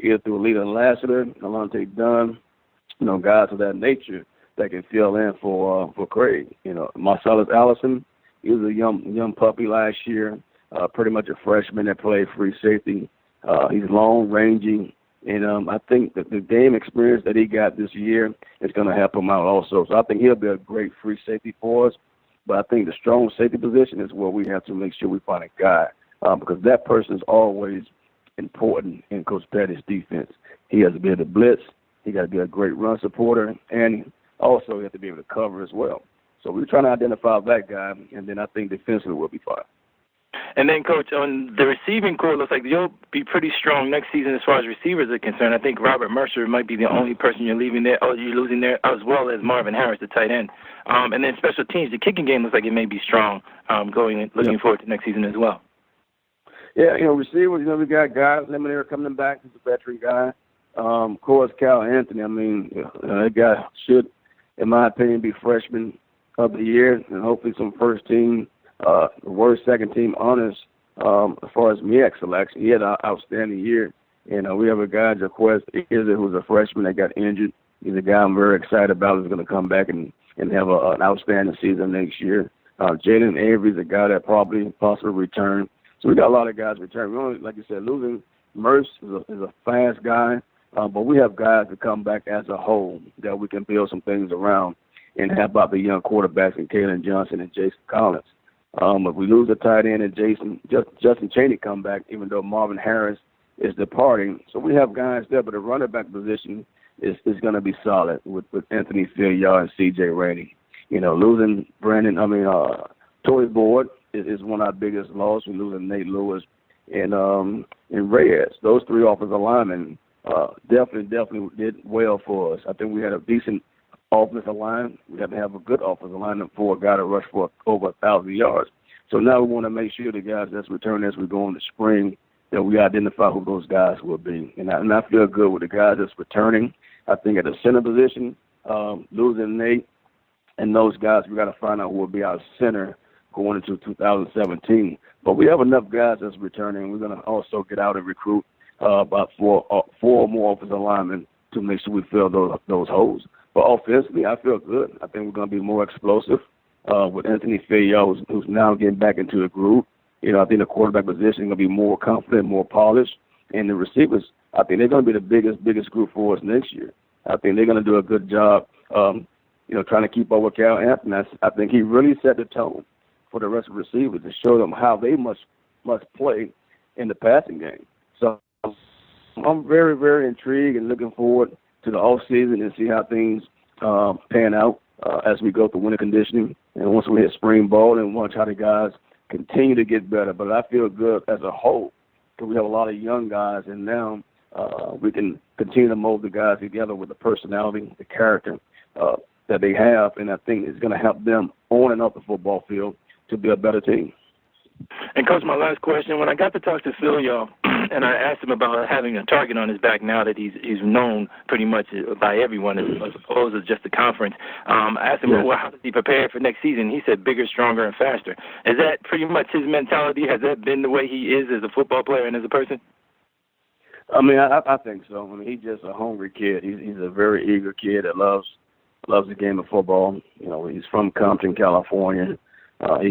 either through Leland Lassiter, Alante Dunn, guys of that nature that can fill in for Craig. Marcellus Allison, he was a young puppy last year, pretty much a freshman that played free safety. He's long-ranging, and I think that the game experience that he got this year is going to help him out also. So I think he'll be a great free safety for us. But I think the strong safety position is where we have to make sure we find a guy because that person is always important in Coach Petty's defense. He has to be able to blitz. He got to be a great run supporter, and also he has to be able to cover as well. So we're trying to identify that guy, and then I think defensively we'll be fine. And then, Coach, on the receiving core, it looks like you'll be pretty strong next season as far as receivers are concerned. I think Robert Mercer might be the only person you're losing there, as well as Marvin Harris, the tight end. And then special teams, the kicking game looks like it may be strong looking forward to next season as well. Yeah, receivers, we got guys, Lemonade coming back. He's a veteran guy. Of course, Cal Anthony, that guy should, in my opinion, be freshman of the year, and hopefully some first team, worst second team honors as far as MEAC selection. He had an outstanding year. And we have a guy, Jaquez Izzy, who's a freshman that got injured. He's a guy I'm very excited about who's going to come back and have an outstanding season next year. Jaden Avery's a guy that possibly return. So we got a lot of guys return. We only, like you said, losing Merce is a fast guy, but we have guys to come back as a whole that we can build some things around. And how about the young quarterbacks in Kalen Johnson and Jason Collins? If we lose the tight end and Justin Chaney come back, even though Marvin Harris is departing. So we have guys there, but the running back position is going to be solid with Anthony Filliard and C.J. Rainey. Losing Tory Board is one of our biggest losses. We're losing Nate Lewis and Reyes. Those 3 offensive linemen definitely did well for us. I think we had a decent offensive line. We have to have a good offensive line for a guy to rush for over 1,000 yards. So now we want to make sure the guys that's returning as we go in the spring that we identify who those guys will be. And I feel good with the guys that's returning. I think at the center position, losing Nate and those guys, we got to find out who will be our center going into 2017. But we have enough guys that's returning. We're going to also get out and recruit about four more offensive linemen to make sure we fill those holes. But offensively, I feel good. I think we're going to be more explosive. with Anthony Farrier, who's now getting back into the groove. I think the quarterback position is going to be more confident, more polished. And the receivers, I think they're going to be the biggest group for us next year. I think they're going to do a good job, trying to keep up with Cal Hampton. I think he really set the tone for the rest of the receivers to show them how they must play in the passing game. So I'm very, very intrigued and looking forward to the off season and see how things pan out as we go through winter conditioning. And once we hit spring ball and watch how the guys continue to get better. But I feel good as a whole because we have a lot of young guys, and now we can continue to mold the guys together with the personality, the character that they have, and I think it's going to help them on and off the football field to be a better team. And, Coach, my last question, when I got to talk to Phil, and I asked him about having a target on his back now that he's known pretty much by everyone as opposed to just the conference, I asked him, well, how does he prepare for next season? He said bigger, stronger, and faster. Is that pretty much his mentality? Has that been the way he is as a football player and as a person? I mean, I think so. I mean, he's just a hungry kid. He's a very eager kid that loves the game of football. He's from Compton, California.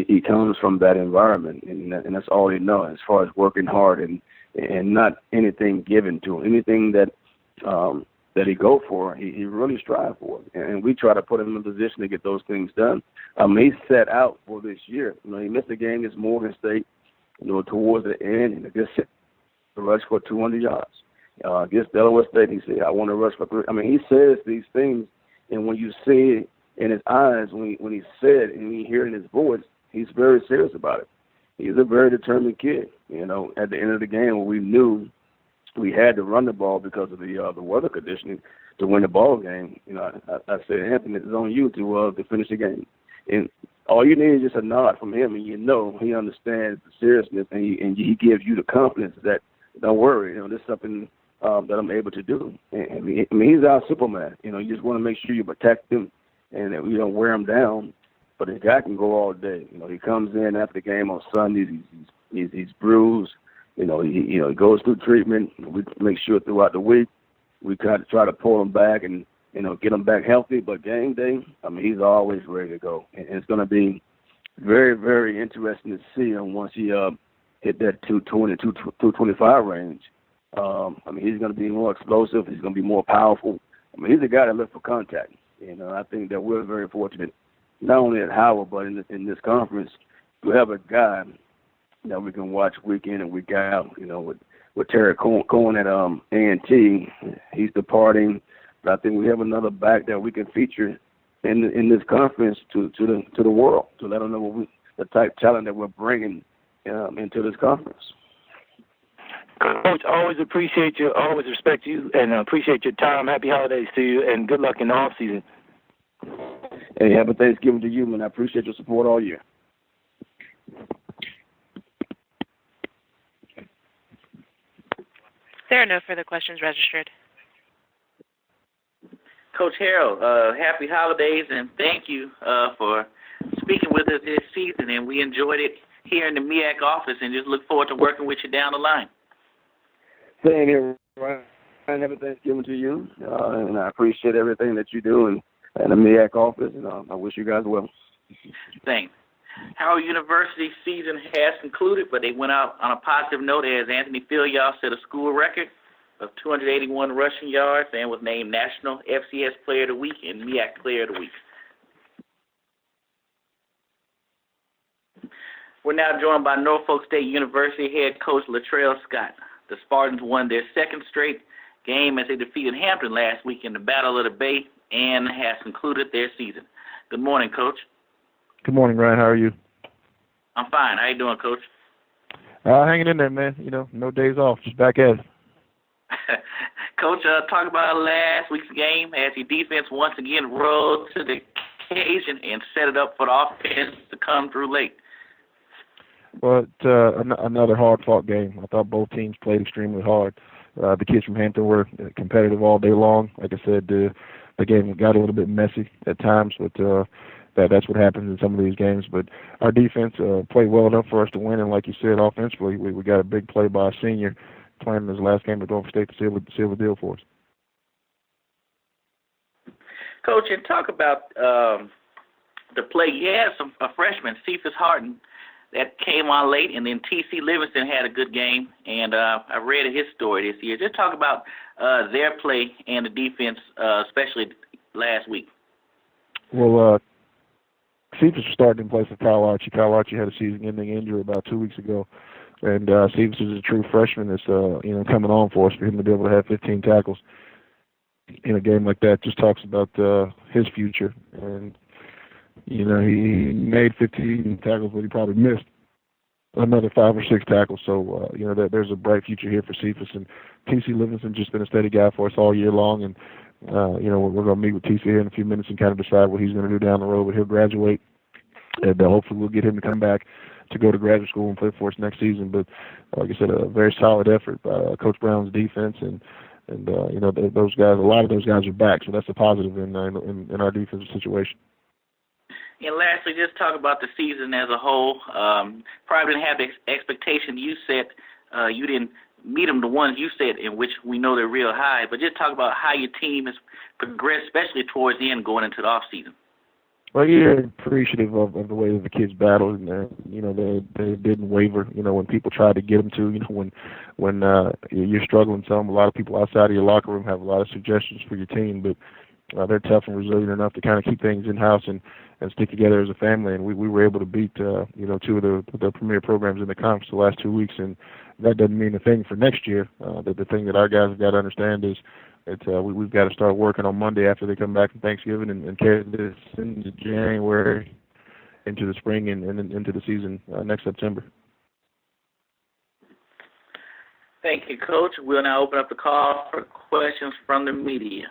He comes from that environment, and that's all he knows as far as working hard and not anything given to him. Anything that he go for, he really strive for it. And we try to put him in a position to get those things done. He set out for this year. He missed a game against Morgan State, towards the end, and just hit the rush for 200 yards. Against Delaware State, he said, I want to rush for 3. I mean, he says these things, and when you see it in his eyes, when he said and you hear it in his voice, he's very serious about it. He's a very determined kid. At the end of the game, we knew we had to run the ball because of the weather conditioning to win the ball game. I said, Anthony, it's on you to finish the game. And all you need is just a nod from him, and he understands the seriousness, and he gives you the confidence that don't worry, this is something that I'm able to do. And he's our Superman. You just want to make sure you protect him and that we don't wear him down. But this guy can go all day. He comes in after the game on Sundays. He's bruised. He goes through treatment. We make sure throughout the week we try to pull him back and get him back healthy. But game day, he's always ready to go. And it's going to be very, very interesting to see him once he hit that 220, 225 range. He's going to be more explosive. He's going to be more powerful. He's a guy that looks for contact. I think that we're very fortunate, not only at Howard, but in this conference, to have a guy that we can watch week in and week out. With Terry Cohen at A&T, he's departing, but I think we have another back that we can feature in this conference to the world, to let them know the type of talent that we're bringing into this conference. Coach, always appreciate you, always respect you, and appreciate your time. Happy holidays to you, and good luck in the off season. Hey, happy Thanksgiving to you, man. I appreciate your support all year. There are no further questions registered. Coach Harrell, happy holidays, and thank you for speaking with us this season, and we enjoyed it here in the MEAC office, and just look forward to working with you down the line. Same here, Ryan. Happy Thanksgiving to you, and I appreciate everything that you do in the MEAC office, and I wish you guys well. Thanks. Harrell University's season has concluded, but they went out on a positive note as Anthony Farrier set a school record of 281 rushing yards and was named National FCS Player of the Week and MEAC Player of the Week. We're now joined by Norfolk State University head coach Latrell Scott. The Spartans won their second straight game as they defeated Hampton last week in the Battle of the Bay and has concluded their season. Good morning, Coach. Good morning, Ryan. How are you? I'm fine. How you doing, Coach? Hanging in there, man. No days off. Just back at it. Coach, talk about last week's game as your defense once again rose to the occasion and set it up for the offense to come through late. Well, it's another hard-fought game. I thought both teams played extremely hard. The kids from Hampton were competitive all day long. Like I said, the game got a little bit messy at times, but that's what happens in some of these games. But our defense played well enough for us to win, and like you said, offensively, we got a big play by a senior playing in his last game at Norfolk State to seal the deal for us. Coach, and talk about to play. You had a freshman, Cephas Harden, that came on late, and then T.C. Livingston had a good game, and I read his story this year. Just talk about their play and the defense, especially last week. Well, Cephas was starting in place of Kyle Archie. Kyle Archie had a season-ending injury about 2 weeks ago, and Cephas is a true freshman that's coming on for us. For him to be able to have 15 tackles in a game like that just talks about his future. And he made 15 tackles, but he probably missed another 5 or 6 tackles. So there's a bright future here for Cephas. And T.C. Livingston just been a steady guy for us all year long, and we're going to meet with TC here in a few minutes and kind of decide what he's going to do down the road. But he'll graduate, and hopefully we'll get him to come back to go to graduate school and play for us next season. But like I said, a very solid effort by Coach Brown's defense, and those guys. A lot of those guys are back, so that's a positive in our defensive situation. And lastly, just talk about the season as a whole. Probably didn't have the expectation you set. You didn't meet them, the ones you said, in which we know they're real high. But just talk about how your team has progressed, especially towards the end going into the off season. Well, you're appreciative of the way that the kids battled, and they didn't waver. When people tried to get them to, when you're struggling some, a lot of people outside of your locker room have a lot of suggestions for your team, but they're tough and resilient enough to kind of keep things in house and stick together as a family. And we were able to beat two of the premier programs in the conference the last 2 weeks, and that doesn't mean a thing for next year. The thing that our guys have got to understand is we've got to start working on Monday after they come back from Thanksgiving and carry this into January, into the spring, and into the season next September. Thank you, Coach. We'll now open up the call for questions from the media.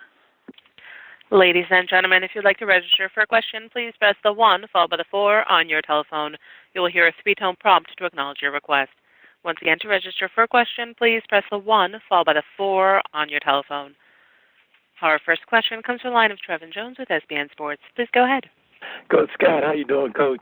Ladies and gentlemen, if you'd like to register for a question, please press the 1 followed by the 4 on your telephone. You will hear a 3-tone prompt to acknowledge your request. Once again, to register for a question, please press the 1 followed by the 4 on your telephone. Our first question comes from the line of Trevin Jones with SBN Sports. Please go ahead. Coach Scott, how you doing, Coach?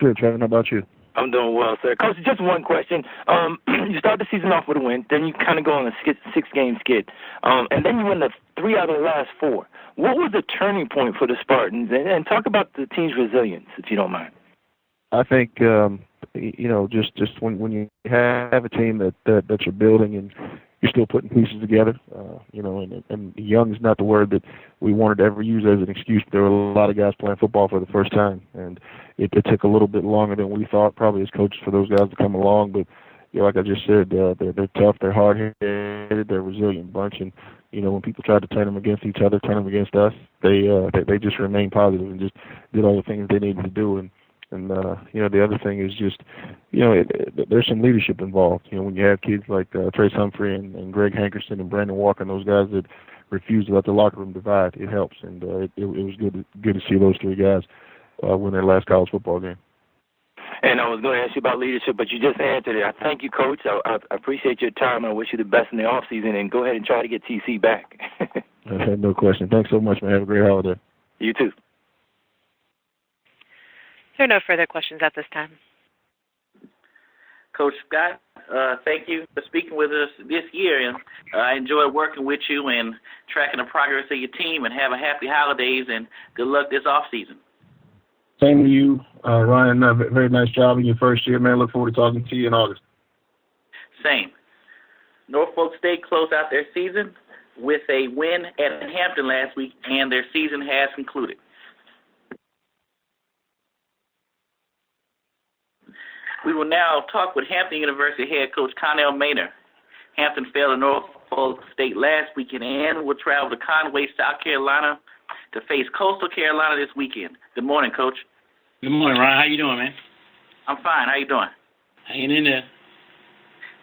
Good, Trevin. How about you? I'm doing well, sir. Coach, just one question. You start the season off with a win, then you kind of go on a 6-game skid, and then you win the 3 out of the last 4. What was the turning point for the Spartans? And talk about the team's resilience, if you don't mind. I think just when you have a team that you're building and you're still putting pieces together, and young is not the word that we wanted to ever use as an excuse, but there were a lot of guys playing football for the first time, and it took a little bit longer than we thought, probably as coaches, for those guys to come along. But like I just said, they're tough, they're hard-headed, they're a resilient bunch, and when people tried to turn them against each other, turn them against us, they just remained positive and just did all the things they needed to do. And the other thing is just, there's some leadership involved. When you have kids like Trace Humphrey and Greg Hankerson and Brandon Walker and those guys that refuse to let the locker room divide, it helps. And it was good to see those 3 guys win their last college football game. And I was going to ask you about leadership, but you just answered it. I thank you, Coach. I appreciate your time. I wish you the best in the off season, and go ahead and try to get TC back. No question. Thanks so much, man. Have a great holiday. You too. There are no further questions at this time. Coach Scott, thank you for speaking with us this year, and I enjoyed working with you and tracking the progress of your team, and have a happy holidays and good luck this off season. Same to you, Ryan. Very nice job in your first year, man. Look forward to talking to you in August. Same. Norfolk State closed out their season with a win at Hampton last week, and their season has concluded. We will now talk with Hampton University head coach Connell Maynor. Hampton fell to Norfolk State last weekend and will travel to Conway, South Carolina to face Coastal Carolina this weekend. Good morning, Coach. Good morning, Ryan. How you doing, man? I'm fine. How you doing? Hanging in there.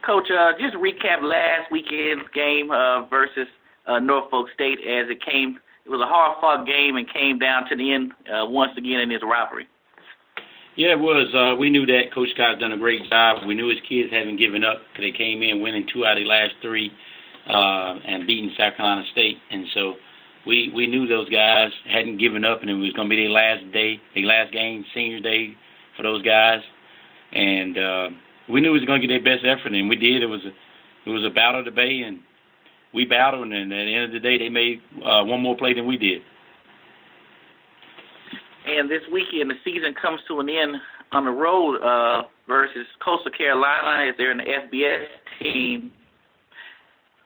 Coach, just recap last weekend's game versus Norfolk State as it came. It was a hard-fought game and came down to the end once again in this rivalry. Yeah, it was. We knew that. Coach Scott's done a great job. We knew his kids hadn't given up because they came in winning 2 out of the last 3 and beating South Carolina State. And so we knew those guys hadn't given up, and it was going to be their last day, their last game, senior day for those guys. And we knew it was going to get their best effort, and we did. It was a battle of the Bay, and we battled, and at the end of the day, they made one more play than we did. And and this weekend the season comes to an end on the road versus Coastal Carolina as they're in the FBS team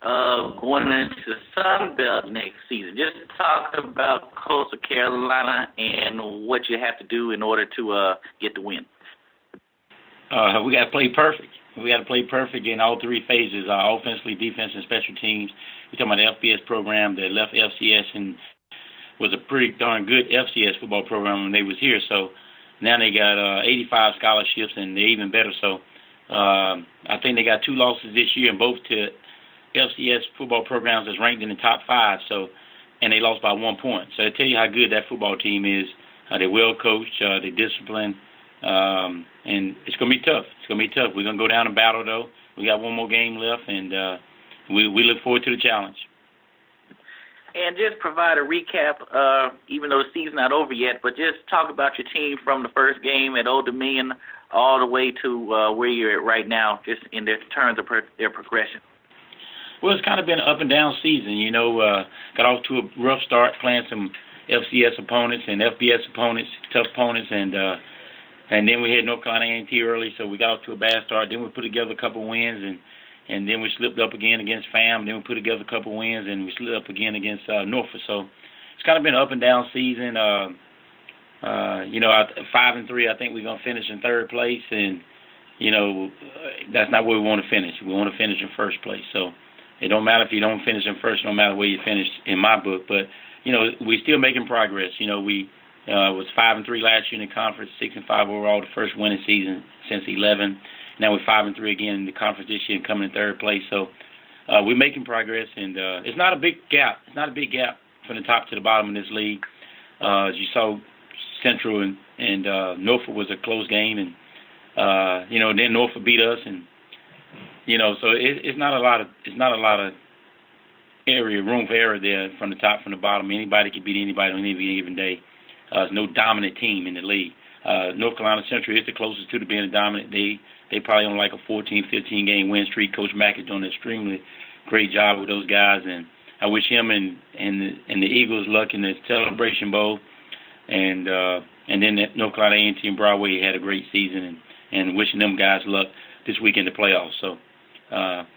going into the Sun Belt next season. Just talk about Coastal Carolina and what you have to do in order to get the win. We got to play perfect. We got to play perfect in all three phases, offensively, defense, and special teams. We're talking about the FBS program that left FCS and was a pretty darn good FCS football program when they was here. So now they got 85 scholarships, and they're even better. So I think they got 2 losses this year, and both to FCS football programs that's ranked in the top 5. So, and they lost by 1 point. So I tell you how good that football team is. They're well coached. They're disciplined. And it's going to be tough. It's going to be tough. We're going to go down and battle, though. We got 1 more game left, and we look forward to the challenge. And just provide a recap, even though the season's not over yet, but just talk about your team from the first game at Old Dominion all the way to where you're at right now, just in their terms of their progression. Well, it's kind of been an up and down season. You know, got off to a rough start playing some FCS opponents and FBS opponents, tough opponents, and then we had North Carolina A&T early, so we got off to a bad start. Then we put together a couple wins, and then we slipped up again against FAM. Then we put together a couple wins, and we slipped up again against Norfolk. So it's kind of been an up and down season. You know, 5-3, I think we're gonna finish in 3rd place, and you know that's not where we want to finish. We want to finish in 1st place. So it don't matter if you don't finish in 1st, no matter where you finish in my book. But you know, we're still making progress. You know, we was 5-3 last year in the conference, 6-5 overall, the first winning season since 11. Now we're 5-3 again in the conference this year and coming in 3rd place. So we're making progress, and it's not a big gap. It's not a big gap from the top to the bottom in this league. As you saw, Central and Norfolk was a close game, and you know, then Norfolk beat us, and you know, so it's not a lot of area room for error there from the top, from the bottom. Anybody can beat anybody on any given day. There's no dominant team in the league. North Carolina Central is the closest to being a dominant. They probably on like a 14-15 game win streak. Coach Mack is doing an extremely great job with those guys, and I wish him and the Eagles luck in the Celebration Bowl, and then North Carolina A&T and Broadway had a great season, and wishing them guys luck this week in the playoffs. So,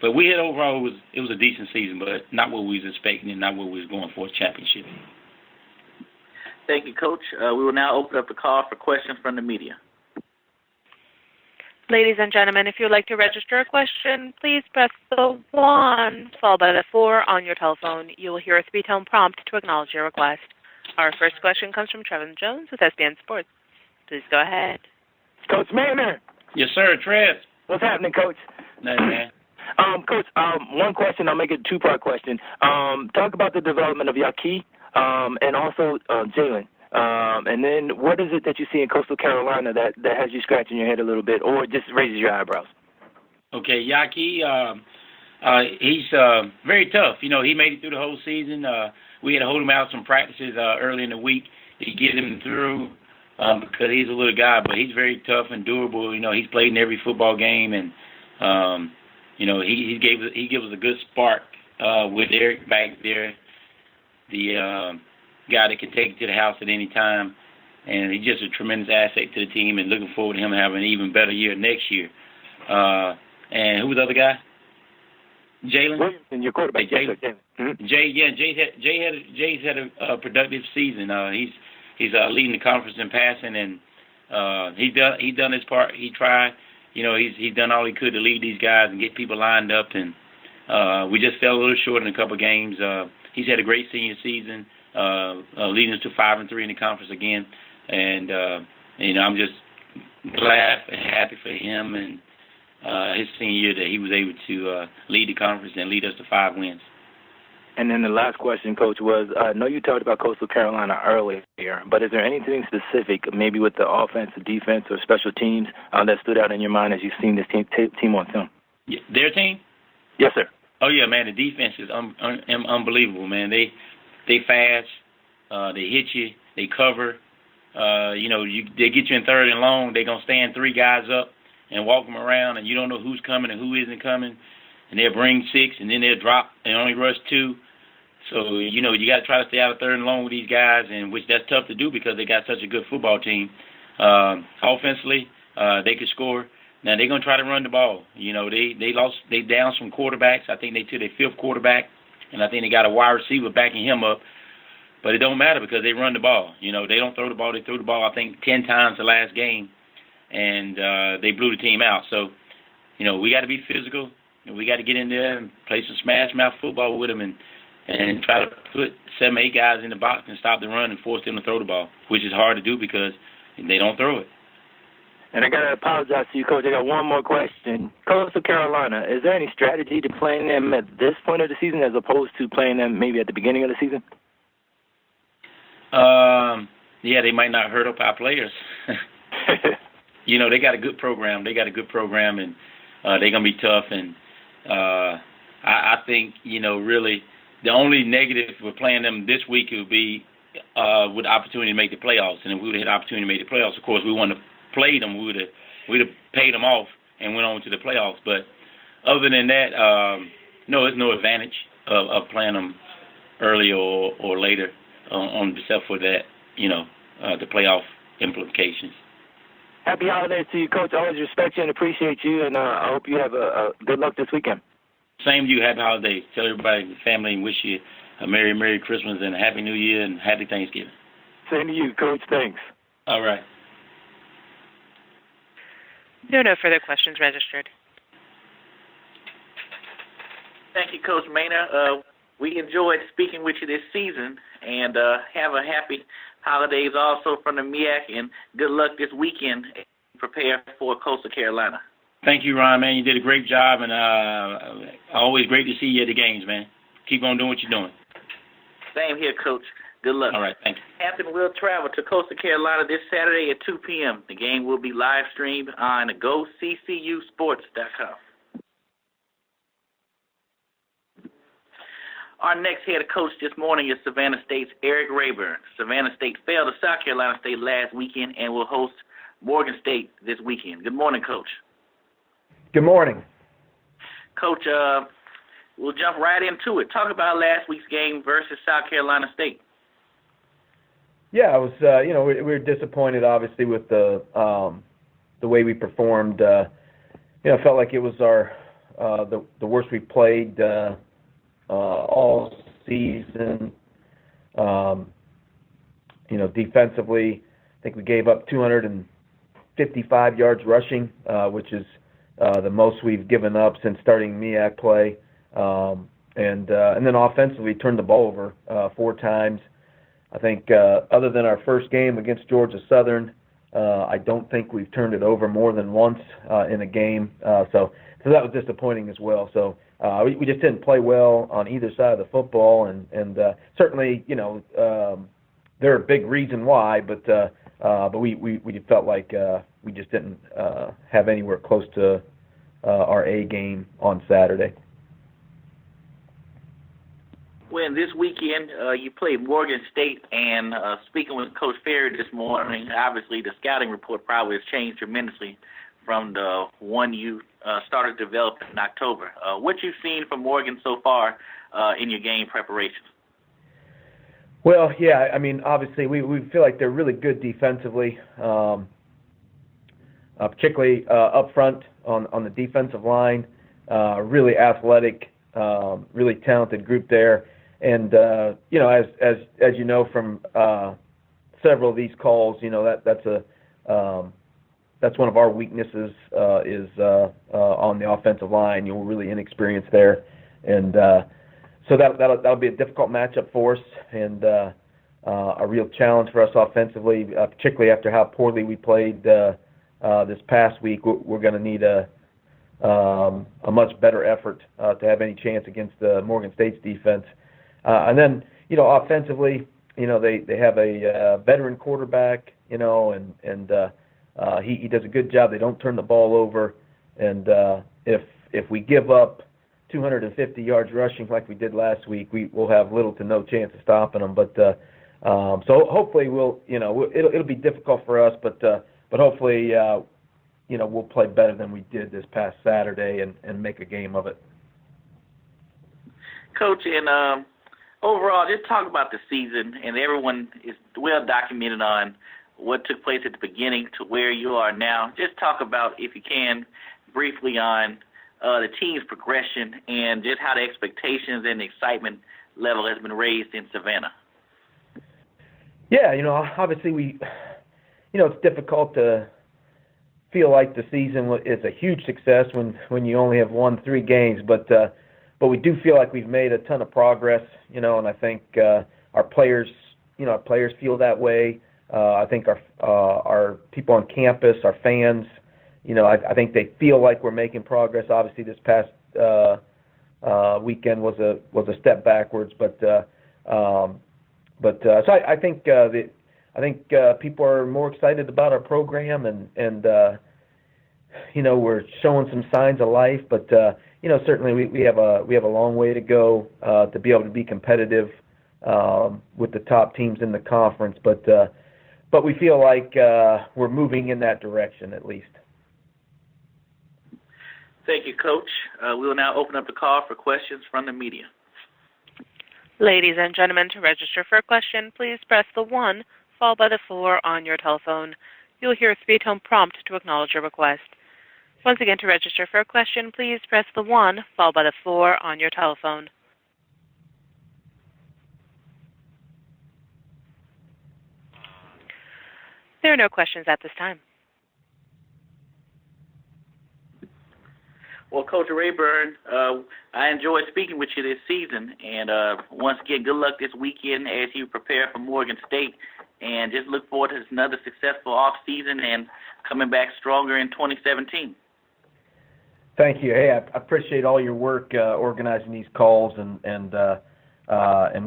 but we had overall it was a decent season, but not what we was expecting and not what we was going for, a championship. Thank you, Coach. We will now open up the call for questions from the media. Ladies and gentlemen, if you would like to register a question, please press the 1 followed by the 4 on your telephone. You will hear a 3-tone prompt to acknowledge your request. Our first question comes from Trevin Jones with SBN Sports. Please go ahead. Coach Maynor. Yes, sir, Trev. What's happening, Coach? Nothing, man. Coach, one question. I'll make it a 2-part question. Talk about the development of Yaki and also Jalen. And then what is it that you see in Coastal Carolina that has you scratching your head a little bit or just raises your eyebrows? Okay, Yaki, he's very tough. You know, he made it through the whole season. We had to hold him out some practices early in the week to get him through because he's a little guy, but he's very tough and durable. You know, he's played in every football game, and you know, he gave us a good spark with Erik back there, the guy that can take it to the house at any time, and he's just a tremendous asset to the team, and looking forward to him having an even better year next year. And who was the other guy? Jalen? Williamson, your quarterback. Jalen. Mm-hmm. Jay's had a productive season. He's leading the conference in passing, and he done his part. He tried. You know, he's done all he could to lead these guys and get people lined up, and we just fell a little short in a couple of games. He's had a great senior season, leading us to 5-3 in the conference again, and you know, I'm just glad and happy for him and his senior year that he was able to lead the conference and lead us to 5 wins. And then the last question, Coach, was I know you talked about Coastal Carolina earlier, but is there anything specific, maybe with the offense, the defense, or special teams that stood out in your mind as you've seen this team on film? Yeah, their team? Yes, sir. Oh, yeah, man, the defense is unbelievable, man. They fast, they hit you, they cover. You know, they get you in 3rd and long, they're going to stand 3 guys up and walk them around, and you don't know who's coming and who isn't coming. And they'll bring 6, and then they'll drop and only rush 2. So, you know, you got to try to stay out of third and long with these guys, and which that's tough to do because they got such a good football team. Offensively, they could score. Now they're gonna try to run the ball. You know, they down some quarterbacks. I think they took their fifth quarterback, and I think they got a wide receiver backing him up. But it don't matter because they run the ball. You know, they don't throw the ball. They threw the ball I think 10 times the last game, and they blew the team out. So, you know, we got to be physical. And we got to get in there and play some smash mouth football with them and try to put 7, 8 guys in the box and stop the run and force them to throw the ball, which is hard to do because they don't throw it. And I got to apologize to you, Coach. I got one more question. Coastal Carolina, is there any strategy to playing them at this point of the season as opposed to playing them maybe at the beginning of the season? Yeah, they might not hurt up our players. You know, they got a good program. And they're going to be tough. And I think, you know, really the only negative for playing them this week would be with the opportunity to make the playoffs. And if we would have had the opportunity to make the playoffs, of course, we want to play them. We'd have paid them off and went on to the playoffs. But other than that, no, there's no advantage of playing them early or later except for that, you know, the playoff implications. Happy holidays to you, Coach. I always respect you and appreciate you, and I hope you have a good luck this weekend. Same to you. Happy holidays. Tell everybody in the family and wish you a Merry Christmas and a Happy New Year and Happy Thanksgiving. Same to you, Coach. Thanks. All right. No further questions registered. Thank you, Coach Maynor. We enjoyed speaking with you this season, and have a happy holidays also from the MEAC, and good luck this weekend. Prepare for Coastal Carolina. Thank you, Ron, man. You did a great job, and always great to see you at the games, man. Keep on doing what you're doing. Same here, Coach. Good luck. All right, thank you. Hampton will travel to Coastal Carolina this Saturday at 2 p.m. The game will be live streamed on GoCCUSports.com. Our next head coach this morning is Savannah State's Erik Raeburn. Savannah State fell to South Carolina State last weekend and will host Morgan State this weekend. Good morning, Coach. Good morning. Coach, we'll jump right into it. Talk about last week's game versus South Carolina State. Yeah, I was. We were disappointed, obviously, with the way we performed. Felt like it was the worst we played all season. Defensively, I think we gave up 255 yards rushing, which is the most we've given up since starting MEAC play. And then offensively, turned the ball over 4 times. I think other than our first game against Georgia Southern, I don't think we've turned it over more than once in a game. So that was disappointing as well. So we just didn't play well on either side of the football, and certainly, they're a big reason why. But we felt like we just didn't have anywhere close to our A game on Saturday. When this weekend you played Morgan State, and speaking with Coach Farrier this morning, obviously the scouting report probably has changed tremendously from the one you started developing in October. What you've seen from Morgan so far in your game preparations? Well, yeah, I mean, obviously we feel like they're really good defensively, particularly up front on the defensive line. Really athletic, really talented group there. And as you know from several of these calls, that's one of our weaknesses is on the offensive line. We're really inexperienced there, and so that'll be a difficult matchup for us, and a real challenge for us offensively, particularly after how poorly we played this past week. We're going to need a much better effort to have any chance against Morgan State's defense. And then, offensively, they have a veteran quarterback, and he does a good job. They don't turn the ball over, and if we give up 250 yards rushing like we did last week, we'll have little to no chance of stopping them. But so hopefully it'll be difficult for us, but hopefully we'll play better than we did this past Saturday and make a game of it. Coach, in overall, just talk about the season, and everyone is well documented on what took place at the beginning to where you are now. Just talk about, if you can, briefly on the team's progression and just how the expectations and the excitement level has been raised in Savannah. Yeah, obviously it's difficult to feel like the season is a huge success when you only have won 3 games, but we do feel like we've made a ton of progress, and I think our players feel that way. I think our people on campus, our fans, I think they feel like we're making progress. Obviously, this past weekend was a step backwards, so I think people are more excited about our program, and we're showing some signs of life. But certainly we have a long way to go to be able to be competitive with the top teams in the conference. But we feel like we're moving in that direction at least. Thank you, Coach. We will now open up the call for questions from the media. Ladies and gentlemen, to register for a question, please press the 1 followed by the 4 on your telephone. You'll hear a speed-tone prompt to acknowledge your request. Once again, to register for a question, please press the 1 followed by the 4 on your telephone. There are no questions at this time. Well, Coach Raeburn, I enjoyed speaking with you this season, and once again, good luck this weekend as you prepare for Morgan State, and just look forward to another successful off-season and coming back stronger in 2017. Thank you. Hey, I appreciate all your work organizing these calls and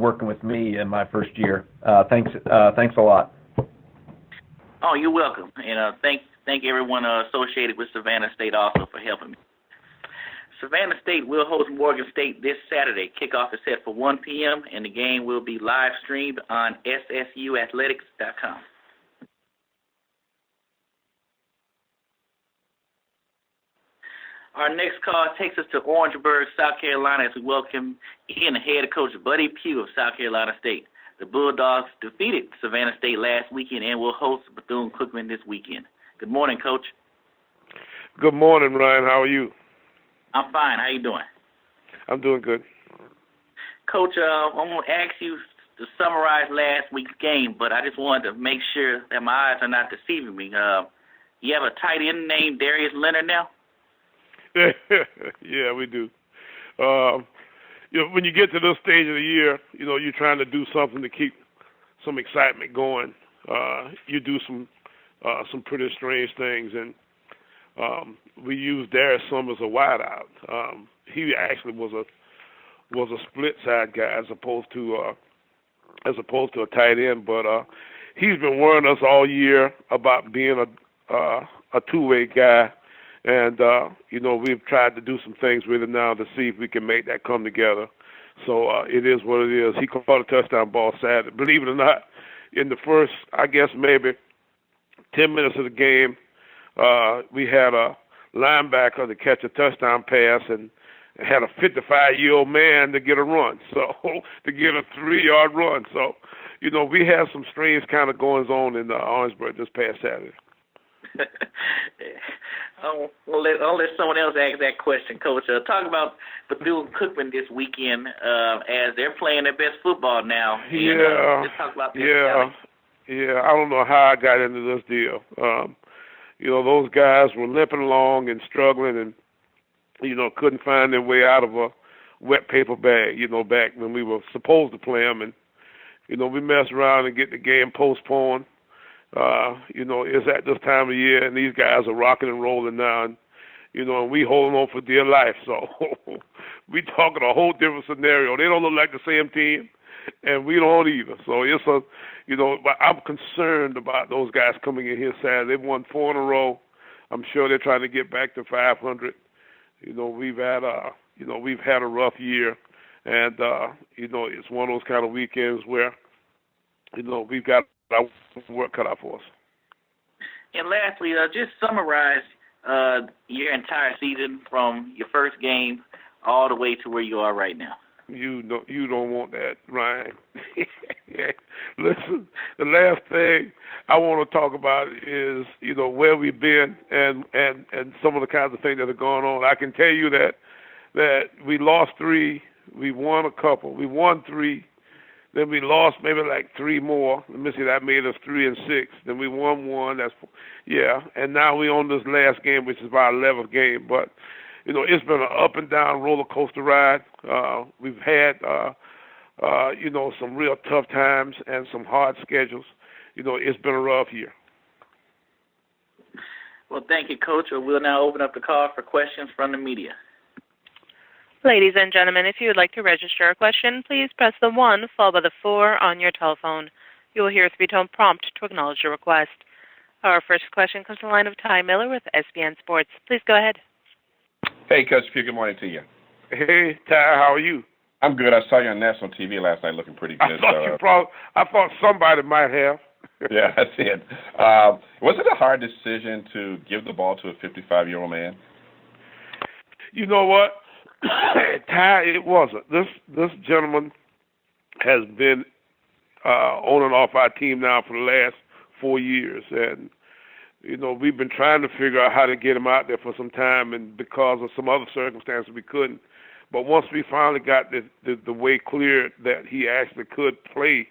working with me in my first year. Thanks a lot. Oh, you're welcome, and thank everyone associated with Savannah State also for helping me. Savannah State will host Morgan State this Saturday. Kickoff is set for 1 p.m., and the game will be live streamed on ssuathletics.com. Our next call takes us to Orangeburg, South Carolina, as we welcome in head coach Buddy Pough of South Carolina State. The Bulldogs defeated Savannah State last weekend and will host Bethune-Cookman this weekend. Good morning, Coach. Good morning, Ryan. How are you? I'm fine. How you doing? I'm doing good. Coach, I'm going to ask you to summarize last week's game, but I just wanted to make sure that my eyes are not deceiving me. You have a tight end named Darius Leonard now? Yeah, we do. When you get to this stage of the year, you're trying to do something to keep some excitement going. You do some pretty strange things, and we used Darius some as a wideout. He actually was a split side guy as opposed to a tight end. But he's been warning us all year about being a two-way guy, and we've tried to do some things with him now to see if we can make that come together. So it is what it is. He caught a touchdown ball Saturday. Believe it or not, in the first, I guess maybe 10 minutes of the game, we had a linebacker to catch a touchdown pass and had a 55-year-old man to get a run, so to get a 3-yard run. So, we had some strange kind of goings on in Orangeburg this past Saturday. I'll let someone else ask that question, Coach. Talk about Bethune-Cookman this weekend as they're playing their best football now. And, let's talk about this. Yeah. I don't know how I got into this deal. Those guys were limping along and struggling and, couldn't find their way out of a wet paper bag, back when we were supposed to play them. And, we messed around and get the game postponed. It's at this time of year, and these guys are rocking and rolling now. And, and we holding on for dear life. So we talking a whole different scenario. They don't look like the same team, and we don't either. So it's but I'm concerned about those guys coming in here Saturday. They've won 4 in a row. I'm sure they're trying to get back to 500. We've had a rough year, and it's one of those kind of weekends where we've got our work cut out for us. And lastly, just summarize your entire season from your first game all the way to where you are right now. You don't want that, Ryan. Listen, the last thing I want to talk about is, where we've been and some of the kinds of things that are going on. I can tell you that we lost 3, we won a couple. We won 3, then we lost maybe like 3 more. Let me see, that made us 3 and 6. Then we won 1. And now we on this last game, which is our 11th game. But it's been an up and down roller coaster ride. We've had some real tough times and some hard schedules. It's been a rough year. Well, thank you, Coach. We'll now open up the call for questions from the media. Ladies and gentlemen, if you would like to register a question, please press the 1 followed by the 4 on your telephone. You will hear a 3-tone prompt to acknowledge your request. Our first question comes from the line of Ty Miller with SBN Sports. Please go ahead. Hey, Coach Pough, good morning to you. Hey, Ty, how are you? I'm good. I saw you on national TV last night looking pretty good. I thought somebody might have. Yeah, that's it. Was it a hard decision to give the ball to a 55-year-old man? You know what? Ty, it wasn't. This gentleman has been on and off our team now for the last 4 years, and we've been trying to figure out how to get him out there for some time, and because of some other circumstances, we couldn't. But once we finally got the way clear that he actually could play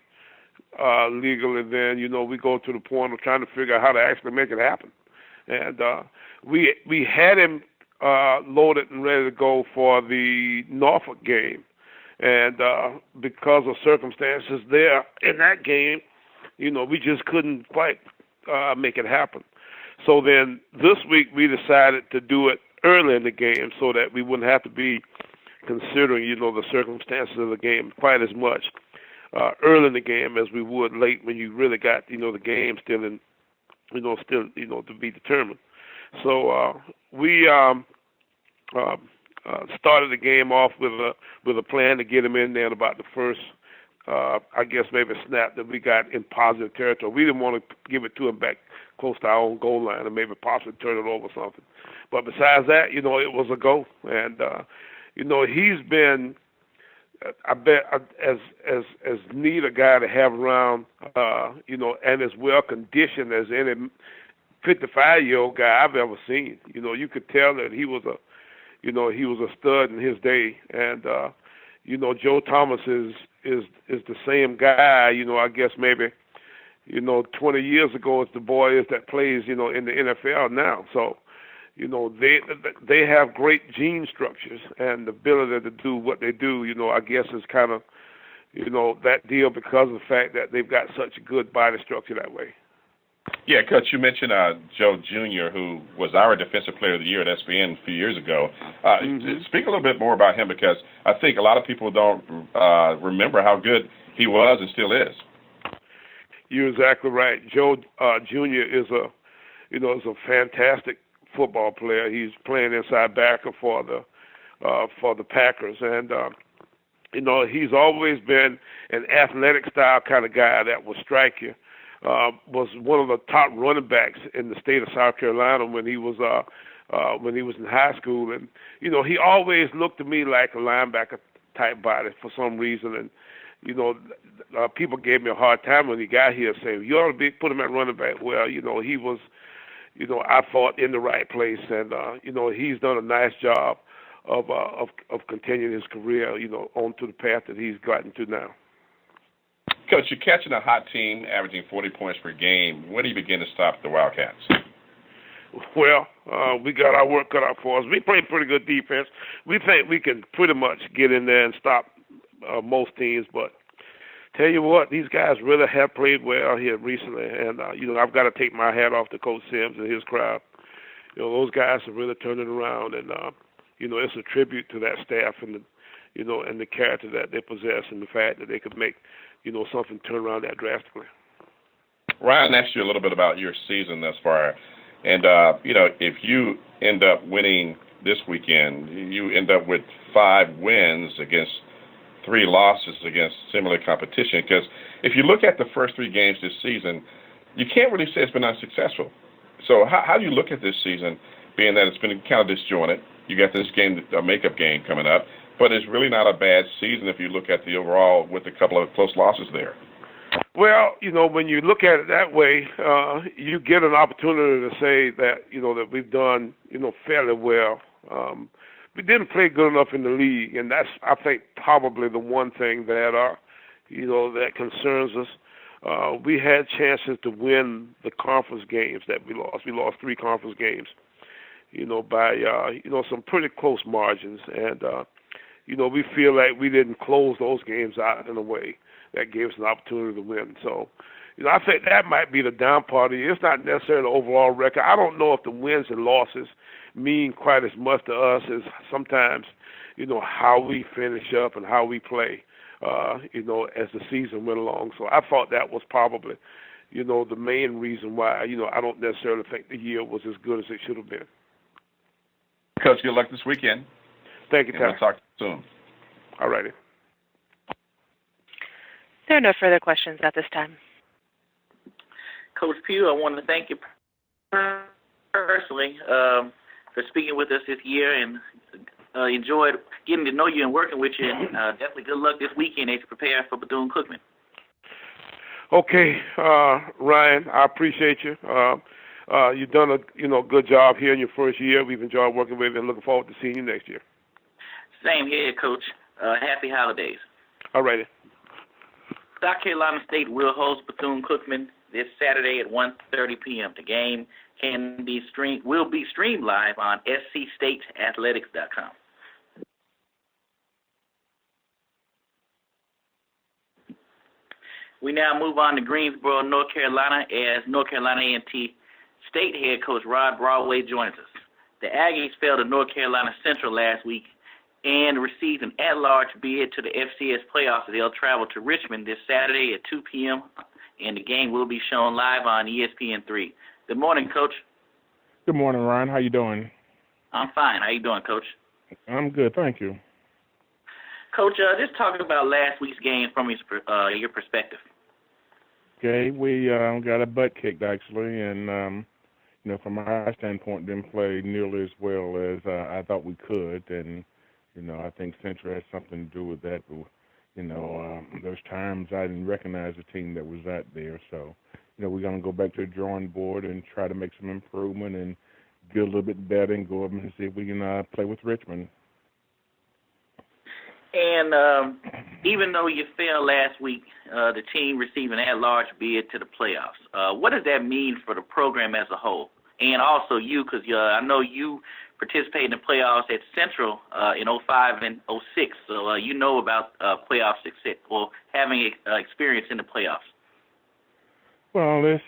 legally, then we go to the point of trying to figure out how to actually make it happen. And we had him loaded and ready to go for the Norfolk game, and because of circumstances there in that game, we just couldn't quite make it happen. So then this week we decided to do it early in the game so that we wouldn't have to be considering, the circumstances of the game quite as much early in the game as we would late when you really got, the game still in, to be determined. So we started the game off with a plan to get him in there in about the first, I guess maybe snap that we got in positive territory. We didn't want to give it to him back close to our own goal line and maybe possibly turn it over or something. But besides that, it was a go. And, he's been, I bet, as neat a guy to have around, and as well conditioned as any 55-year-old guy I've ever seen. You could tell that he was a stud in his day. And, Joe Thomas is the same guy, I guess maybe, 20 years ago as the boy is that plays, in the NFL now. So, they have great gene structures and the ability to do what they do, I guess is kind of, that deal because of the fact that they've got such a good body structure that way. Yeah, Coach, you mentioned Joe Jr., who was our Defensive Player of the Year at SBN a few years ago. Speak a little bit more about him, because I think a lot of people don't remember how good he was and still is. You're exactly right. Joe Jr. is a fantastic football player. He's playing inside backer for the Packers, and he's always been an athletic style kind of guy that will strike you. Was one of the top running backs in the state of South Carolina when he was in high school, and he always looked to me like a linebacker type body for some reason, and people gave me a hard time when he got here, saying you ought to put him at running back. Well, he was, I thought in the right place, and he's done a nice job of continuing his career, on to the path that he's gotten to now. Coach, you're catching a hot team, averaging 40 points per game. When do you begin to stop the Wildcats? Well, we got our work cut out for us. We play pretty good defense. We think we can pretty much get in there and stop most teams. But tell you what, these guys really have played well here recently. And, I've got to take my hat off to Coach Sims and his crowd. Those guys have really turned it around. And, it's a tribute to that staff and the character that they possess and the fact that they could make something turn around that drastically. Ryan asked you a little bit about your season thus far. And, if you end up winning this weekend, you end up with 5 wins against 3 losses against similar competition. Because if you look at the first 3 games this season, you can't really say it's been unsuccessful. So how do you look at this season, being that it's been kind of disjointed? You got this game, a makeup game coming up, but it's really not a bad season if you look at the overall with a couple of close losses there. Well, when you look at it that way, you get an opportunity to say that, that we've done, fairly well. We didn't play good enough in the league, and that's, I think, probably the one thing that, that concerns us. We had chances to win the conference games that we lost. We lost 3 conference games, by, some pretty close margins. And, we feel like we didn't close those games out in a way that gave us an opportunity to win. So, I think that might be the down part of it. It's not necessarily the overall record. I don't know if the wins and losses mean quite as much to us as sometimes, how we finish up and how we play, as the season went along. So I thought that was probably, the main reason why, I don't necessarily think the year was as good as it should have been. Coach, good luck this weekend. Thank you, Ty. We'll talk to you soon. All righty. There are no further questions at this time. Coach Pough, I want to thank you personally for speaking with us this year, and enjoyed getting to know you and working with you. And definitely good luck this weekend as you prepare for Bethune-Cookman. Okay, Ryan, I appreciate you. You've done a good job here in your first year. We've enjoyed working with you and looking forward to seeing you next year. Same here, Coach. Happy holidays. All righty. South Carolina State will host Bethune-Cookman this Saturday at 1:30 p.m. The game will be streamed live on scstateathletics.com. We now move on to Greensboro, North Carolina, as North Carolina A&T State head coach Rod Broadway joins us. The Aggies fell to North Carolina Central last week and received an at-large bid to the FCS playoffs. They'll travel to Richmond this Saturday at 2 p.m., and the game will be shown live on ESPN3. Good morning, Coach. Good morning, Ryan. How you doing? I'm fine. How you doing, Coach? I'm good, thank you. Coach, just talking about last week's game from your perspective. Okay, we got a butt kicked, actually, and, from our standpoint, didn't play nearly as well as I thought we could, and I think Central has something to do with that. But, there's times I didn't recognize the team that was out there. So, we're going to go back to the drawing board and try to make some improvement and get a little bit better and go up and see if we can play with Richmond. And even though you failed last week, the team received an at-large bid to the playoffs. What does that mean for the program as a whole? And also you, because I know you participated in the playoffs at Central in 05 and 06, so you know about playoff success or having experience in the playoffs. Well, it's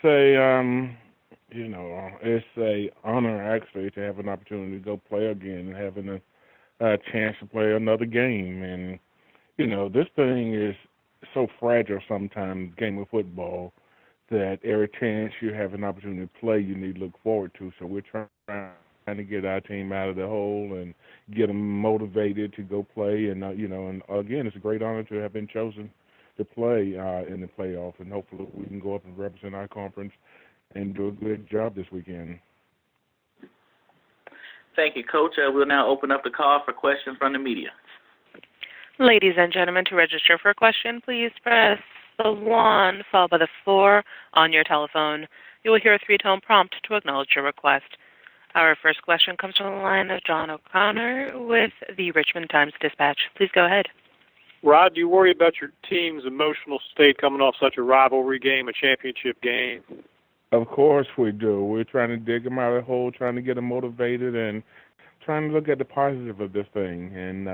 a honor actually to have an opportunity to go play again and having a chance to play another game. And this thing is so fragile sometimes, game of football, that every chance you have an opportunity to play, you need to look forward to. So we're trying to get our team out of the hole and get them motivated to go play. And, and again, it's a great honor to have been chosen to play in the playoff. And hopefully we can go up and represent our conference and do a good job this weekend. Thank you, Coach. We'll now open up the call for questions from the media. Ladies and gentlemen, to register for a question, please press the 1 followed by the 4 on your telephone. You will hear a 3-tone prompt to acknowledge your request. Our first question comes from the line of John O'Connor with the Richmond Times-Dispatch. Please go ahead. Rod, do you worry about your team's emotional state coming off such a rivalry game, a championship game? Of course we do. We're trying to dig them out of the hole, trying to get them motivated, and trying to look at the positive of this thing. And,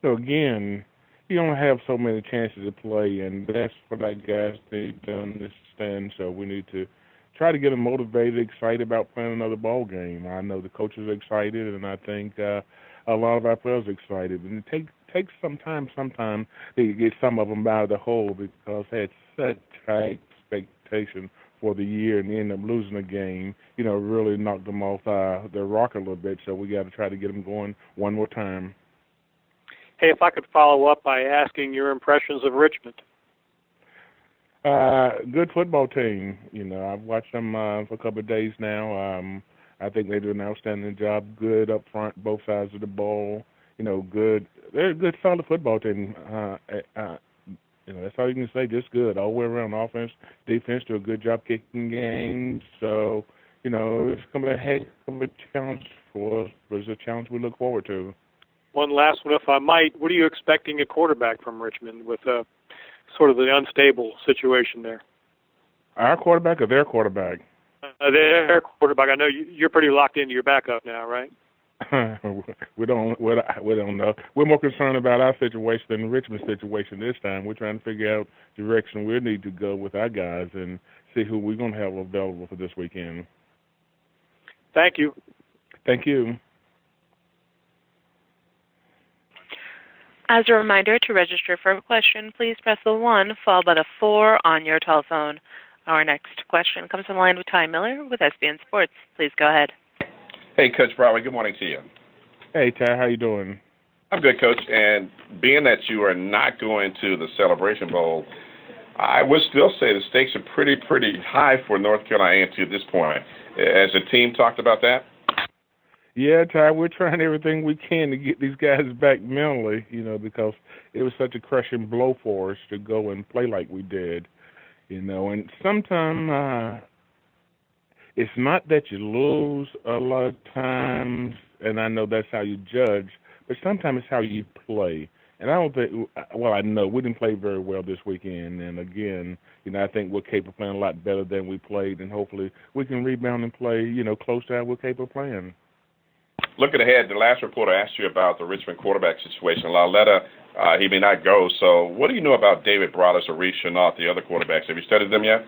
again, you don't have so many chances to play, and that's what our guys need to understand. So we need to try to get them motivated, excited about playing another ball game. I know the coaches are excited, and I think a lot of our players are excited. And it takes some time to get some of them out of the hole because they had such high expectation for the year and end up losing a game, really knocked them off their rocker a little bit. So we got to try to get them going one more time. Hey, if I could follow up by asking your impressions of Richmond. Good football team. I've watched them for a couple of days now. I think they do an outstanding job, good up front, both sides of the ball. good. They're a good, solid football team. That's all you can say. Just good all the way around. Offense, defense do a good job kicking games. So, it's going to be a heck of a challenge for us, but it's a challenge we look forward to. One last one, if I might. What are you expecting a quarterback from Richmond with sort of the unstable situation there? Our quarterback or their quarterback? Their quarterback. I know you're pretty locked into your backup now, right? we don't know. We're more concerned about our situation than Richmond's situation this time. We're trying to figure out the direction we need to go with our guys and see who we're going to have available for this weekend. Thank you. Thank you. As a reminder, to register for a question, please press the 1 followed by the 4 on your telephone. Our next question comes from the line with Ty Miller with SBN Sports. Please go ahead. Hey, Coach Broadway, good morning to you. Hey, Ty, how you doing? I'm good, Coach. And being that you are not going to the Celebration Bowl, I would still say the stakes are pretty high for North Carolina A&T at this point. Has the team talked about that? Yeah, Ty, we're trying everything we can to get these guys back mentally, because it was such a crushing blow for us to go and play like we did, And sometimes it's not that you lose a lot of times, and I know that's how you judge, but sometimes it's how you play. And I don't think, I know we didn't play very well this weekend. And again, I think we're capable of playing a lot better than we played, and hopefully we can rebound and play, close to how we're capable of playing. Looking ahead, the last reporter asked you about the Richmond quarterback situation. Lauletta, he may not go. So what do you know about David Broadus or Reece Chenault, the other quarterbacks? Have you studied them yet?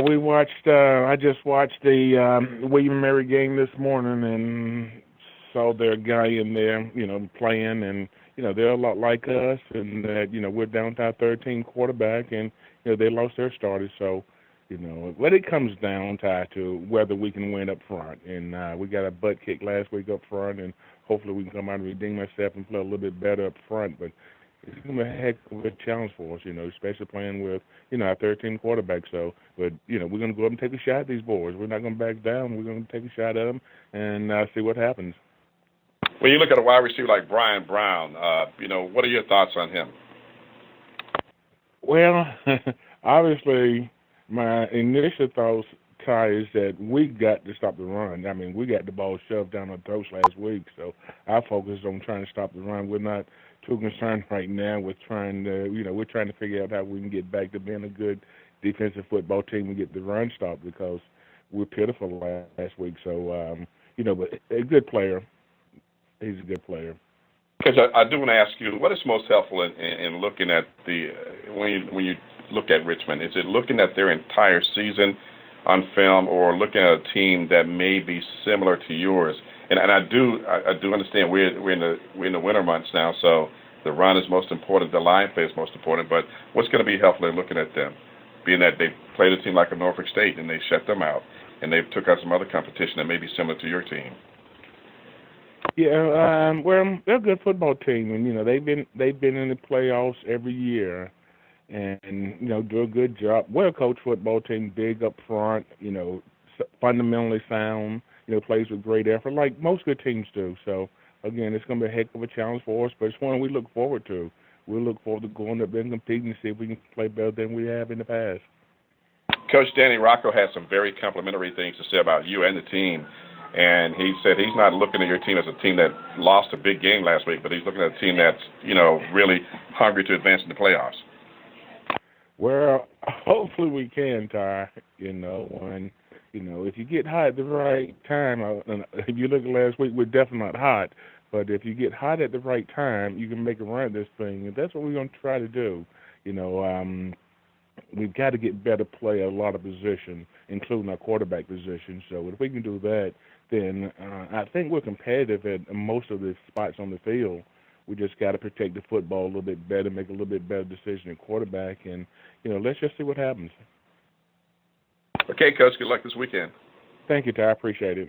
We watched. I just watched the William & Mary game this morning and saw their guy in there, playing, and they're a lot like us, and that we're down to our 13 quarterback, and they lost their starters. So, what it comes down to whether we can win up front, and we got a butt kick last week up front, and hopefully we can come out and redeem ourselves and play a little bit better up front, but. It's going to be a heck of a challenge for us, especially playing with, our 13 quarterbacks. So, but, we're going to go up and take a shot at these boys. We're not going to back down. We're going to take a shot at them and see what happens. When you look at a wide receiver like Brian Brown, what are your thoughts on him? Well, obviously, my initial thoughts, Ty, is that we got to stop the run. I mean, we got the ball shoved down our throats last week, so our focus is on trying to stop the run. We're not too concerned right now with trying to, we're trying to figure out how we can get back to being a good defensive football team and get the run stopped because we're pitiful last week. So, but a good player. He's a good player. Because I do want to ask you, what is most helpful in looking at when you look at Richmond? Is it looking at their entire season on film or looking at a team that may be similar to yours? And I do understand we're in the winter months now, so the run is most important, the line play is most important. But what's going to be helpful in looking at them, being that they played a team like a Norfolk State and they shut them out, and they took out some other competition that may be similar to your team? Yeah, well, they're a good football team, and they've been in the playoffs every year, and do a good job. Well-coached football team, big up front, fundamentally sound. Plays with great effort, like most good teams do. So, again, it's going to be a heck of a challenge for us, but it's one we look forward to. We'll look forward to going up there and competing and see if we can play better than we have in the past. Coach Danny Rocco has some very complimentary things to say about you and the team, and he said he's not looking at your team as a team that lost a big game last week, but he's looking at a team that's, really hungry to advance in the playoffs. Well, hopefully we can, Ty, if you get hot at the right time, if you look at last week, we're definitely not hot. But if you get hot at the right time, you can make a run at this thing. And that's what we're going to try to do. We've got to get better play at a lot of positions, including our quarterback position. So if we can do that, then I think we're competitive at most of the spots on the field. We just got to protect the football a little bit better, make a little bit better decision at quarterback. And, let's just see what happens. Okay, Coach, good luck this weekend. Thank you, Ty. I appreciate it.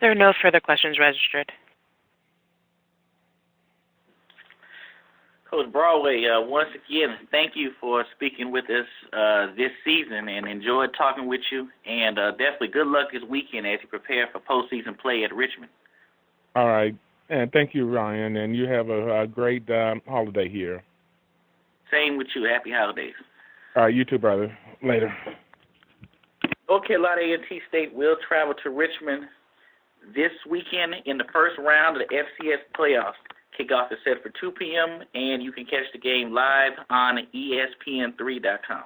There are no further questions registered. Coach Broadway, once again, thank you for speaking with us this season and enjoyed talking with you. And definitely good luck this weekend as you prepare for postseason play at Richmond. All right. And thank you, Ryan. And you have a great holiday here. Same with you. Happy holidays. All right. You too, brother. Later. North Carolina A&T State will travel to Richmond this weekend in the first round of the FCS playoffs. Kickoff is set for 2 p.m., and you can catch the game live on ESPN3.com.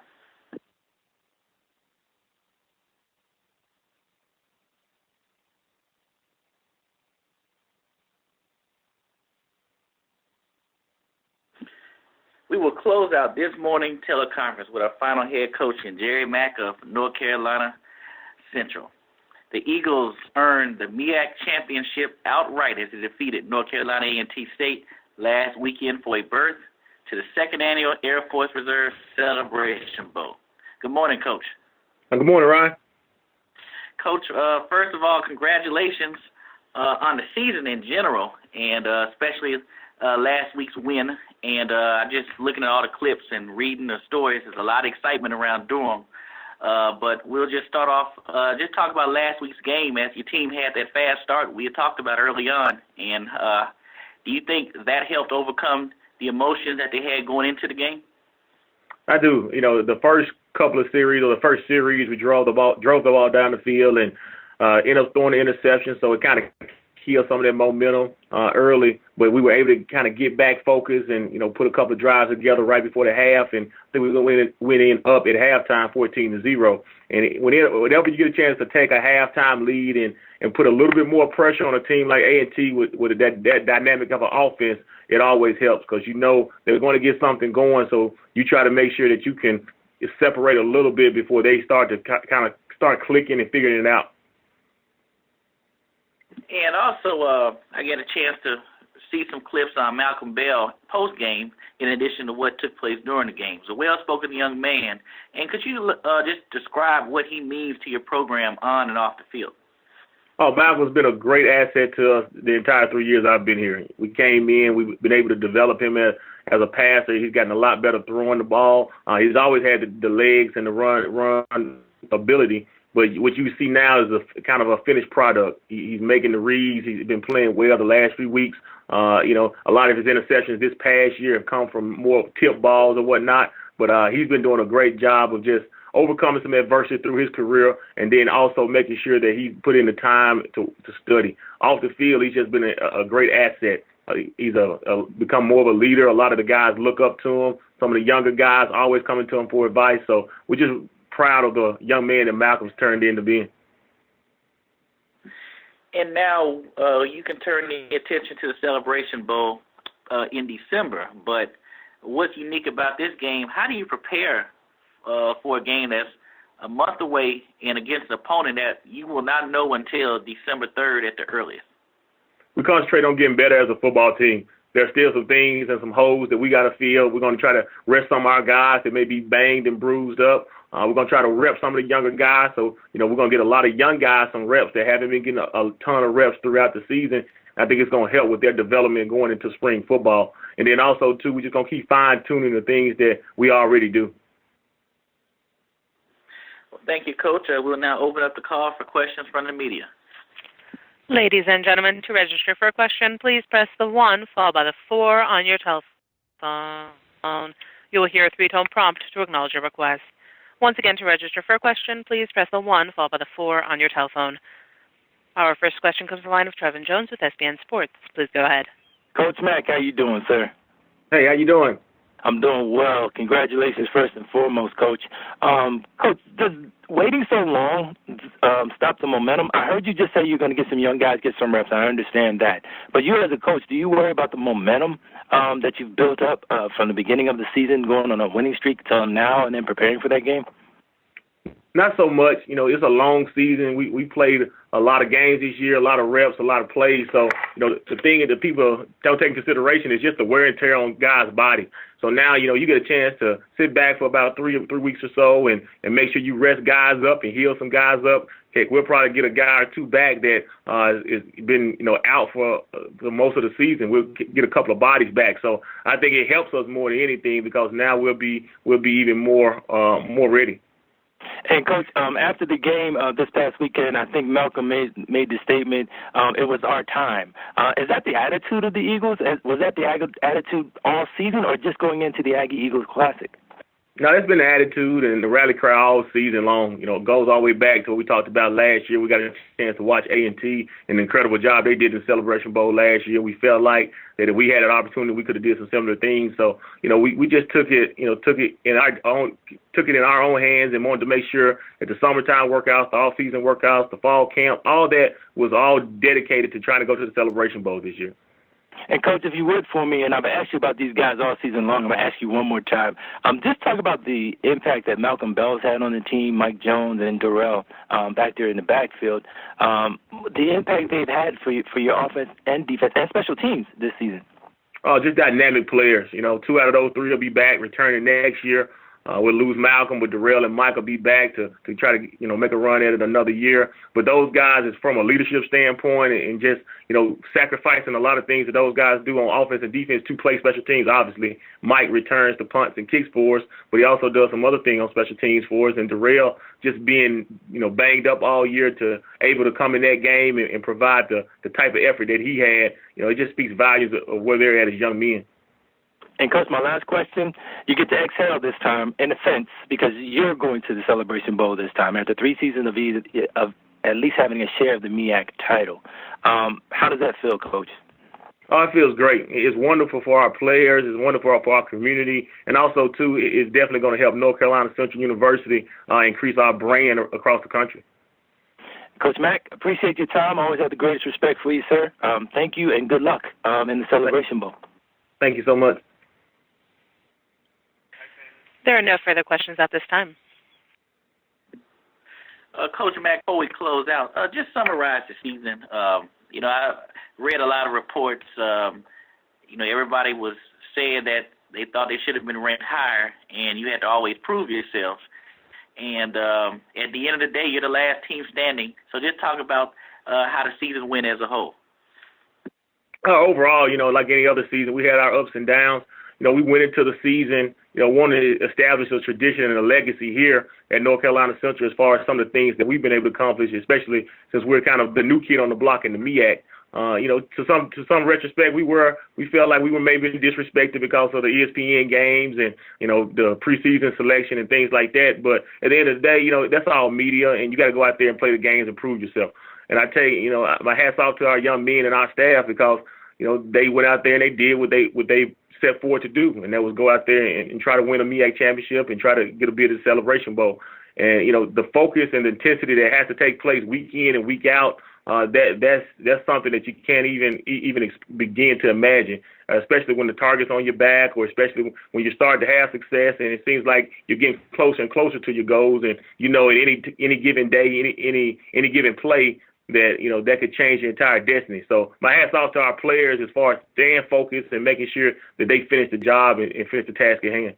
We will close out this morning teleconference with our final head coach, Jerry Mack of North Carolina Central. The Eagles earned the MEAC championship outright as they defeated North Carolina A&T State last weekend for a berth to the second annual Air Force Reserve Celebration Bowl. Good morning, Coach. Good morning, Ryan. Coach, first of all, congratulations on the season in general, and especially last week's win. And just looking at all the clips and reading the stories, there's a lot of excitement around Durham. But we'll just start off, just talk about last week's game as your team had that fast start we had talked about early on. And do you think that helped overcome the emotions that they had going into the game? I do. You know, the first couple of series, or the first series, we drove the ball down the field and ended up throwing the interception, so it kind of killed some of that momentum early. But we were able to kind of get back focused and, you know, put a couple of drives together right before the half, and I think we went in up at halftime 14-0. And whenever you get a chance to take a halftime lead and put a little bit more pressure on a team like A&T with that dynamic of an offense, it always helps because you know they're going to get something going. So you try to make sure that you can separate a little bit before they start to kind of start clicking and figuring it out. And also, I get a chance to see some clips on Malcolm Bell post-game in addition to what took place during the game. He's a well-spoken young man. And could you just describe what he means to your program on and off the field? Oh, Malcolm's been a great asset to us the entire 3 years I've been here. We came in, we've been able to develop him as a passer. He's gotten a lot better throwing the ball. He's always had the legs and the run ability. But what you see now is a kind of a finished product. He's making the reads. He's been playing well the last few weeks. You know, a lot of his interceptions this past year have come from more tip balls or whatnot. But he's been doing a great job of just overcoming some adversity through his career, and then also making sure that he put in the time to study. Off the field, he's just been a great asset. He's become more of a leader. A lot of the guys look up to him. Some of the younger guys always coming to him for advice. So we're just proud of the young man that Malcolm's turned into being. And now you can turn the attention to the Celebration Bowl in December. But what's unique about this game, how do you prepare for a game that's a month away and against an opponent that you will not know until December 3rd at the earliest? We concentrate on getting better as a football team. There's still some things and some holes that we got to fill. We're going to try to rest some of our guys that may be banged and bruised up. We're going to try to rep some of the younger guys. So, you know, we're going to get a lot of young guys some reps that haven't been getting a ton of reps throughout the season. I think it's going to help with their development going into spring football. And then also, too, we're just going to keep fine-tuning the things that we already do. Well, thank you, Coach. We'll now open up the call for questions from the media. Ladies and gentlemen, to register for a question, please press the 1 followed by the 4 on your telephone. You will hear a 3-tone prompt to acknowledge your request. Once again, to register for a question, please press the 1 followed by the 4 on your telephone. Our first question comes from the line of Trevin Jones with SBN Sports. Please go ahead. Coach Mack, how you doing, sir? Hey, how you doing? I'm doing well. Congratulations, first and foremost, Coach. Coach, does waiting so long stop the momentum? I heard you just say you're going to get some young guys, get some reps. I understand that. But you as a coach, do you worry about the momentum that you've built up from the beginning of the season, going on a winning streak till now, and then preparing for that game? Not so much. You know, it's a long season. We played a lot of games this year, a lot of reps, a lot of plays. So, you know, the thing that people don't take into consideration is just the wear and tear on guys' body. So now, you know, you get a chance to sit back for about three weeks or so and make sure you rest guys up and heal some guys up. Heck, we'll probably get a guy or two back that has been, you know, out for most of the season. We'll get a couple of bodies back. So I think it helps us more than anything because now we'll be even more ready. And Coach, after the game this past weekend, I think Malcolm made the statement, it was our time. Is that the attitude of the Eagles? Was that the attitude all season, or just going into the Aggie Eagles Classic? No, that's been the attitude and the rally cry all season long. It goes all the way back to what we talked about last year. We got a chance to watch A&T and the incredible job they did in the Celebration Bowl last year. We felt like that if we had an opportunity, we could have did some similar things. So, we just took it in our own hands and wanted to make sure that the summertime workouts, the off-season workouts, the fall camp, all that was all dedicated to trying to go to the Celebration Bowl this year. And, Coach, if you would for me, and I've asked you about these guys all season long, I'm going to ask you one more time. Just talk about the impact that Malcolm Bell's had on the team, Mike Jones and Darrell back there in the backfield, the impact they've had for your offense and defense and special teams this season. Oh, just dynamic players. 2 out of those 3 will be back returning next year. We'll lose Malcolm, but Darrell and Mike will be back to try to make a run at it another year. But those guys, is from a leadership standpoint and just sacrificing a lot of things that those guys do on offense and defense to play special teams. Obviously, Mike returns the punts and kicks for us, but he also does some other things on special teams for us. And Darrell just being banged up all year to able to come in that game and provide the type of effort that he had. It just speaks volumes of where they're at as young men. And, Coach, my last question, you get to exhale this time, in a sense, because you're going to the Celebration Bowl this time after 3 seasons of at least having a share of the MEAC title. How does that feel, Coach? Oh, it feels great. It's wonderful for our players. It's wonderful for our community. And also, too, it's definitely going to help North Carolina Central University increase our brand across the country. Coach Mack, appreciate your time. I always have the greatest respect for you, sir. Thank you, and good luck in the Celebration Bowl. Thank you so much. There are no further questions at this time. Coach Mack, before we close out, just summarize the season. I read a lot of reports. Everybody was saying that they thought they should have been ranked higher, and you had to always prove yourself. And at the end of the day, you're the last team standing. So just talk about how the season went as a whole. Overall, like any other season, we had our ups and downs. We went into the season, wanting to establish a tradition and a legacy here at North Carolina Central as far as some of the things that we've been able to accomplish, especially since we're kind of the new kid on the block in the MEAC. To some retrospect, we felt like we were maybe disrespected because of the ESPN games and, the preseason selection and things like that. But at the end of the day, that's all media, and you got to go out there and play the games and prove yourself. And I tell you, my hat's off to our young men and our staff because, they went out there and they did what they set forward to do, and that was go out there and try to win a MEAC championship and try to get a bid at the Celebration Bowl. And the focus and the intensity that has to take place week in and week out, that's something that you can't even begin to imagine, especially when the target's on your back, or especially when you're starting to have success and it seems like you're getting closer and closer to your goals. And at any given day, any given play, that could change your entire destiny. So my hat's off to our players as far as staying focused and making sure that they finish the job and finish the task at hand.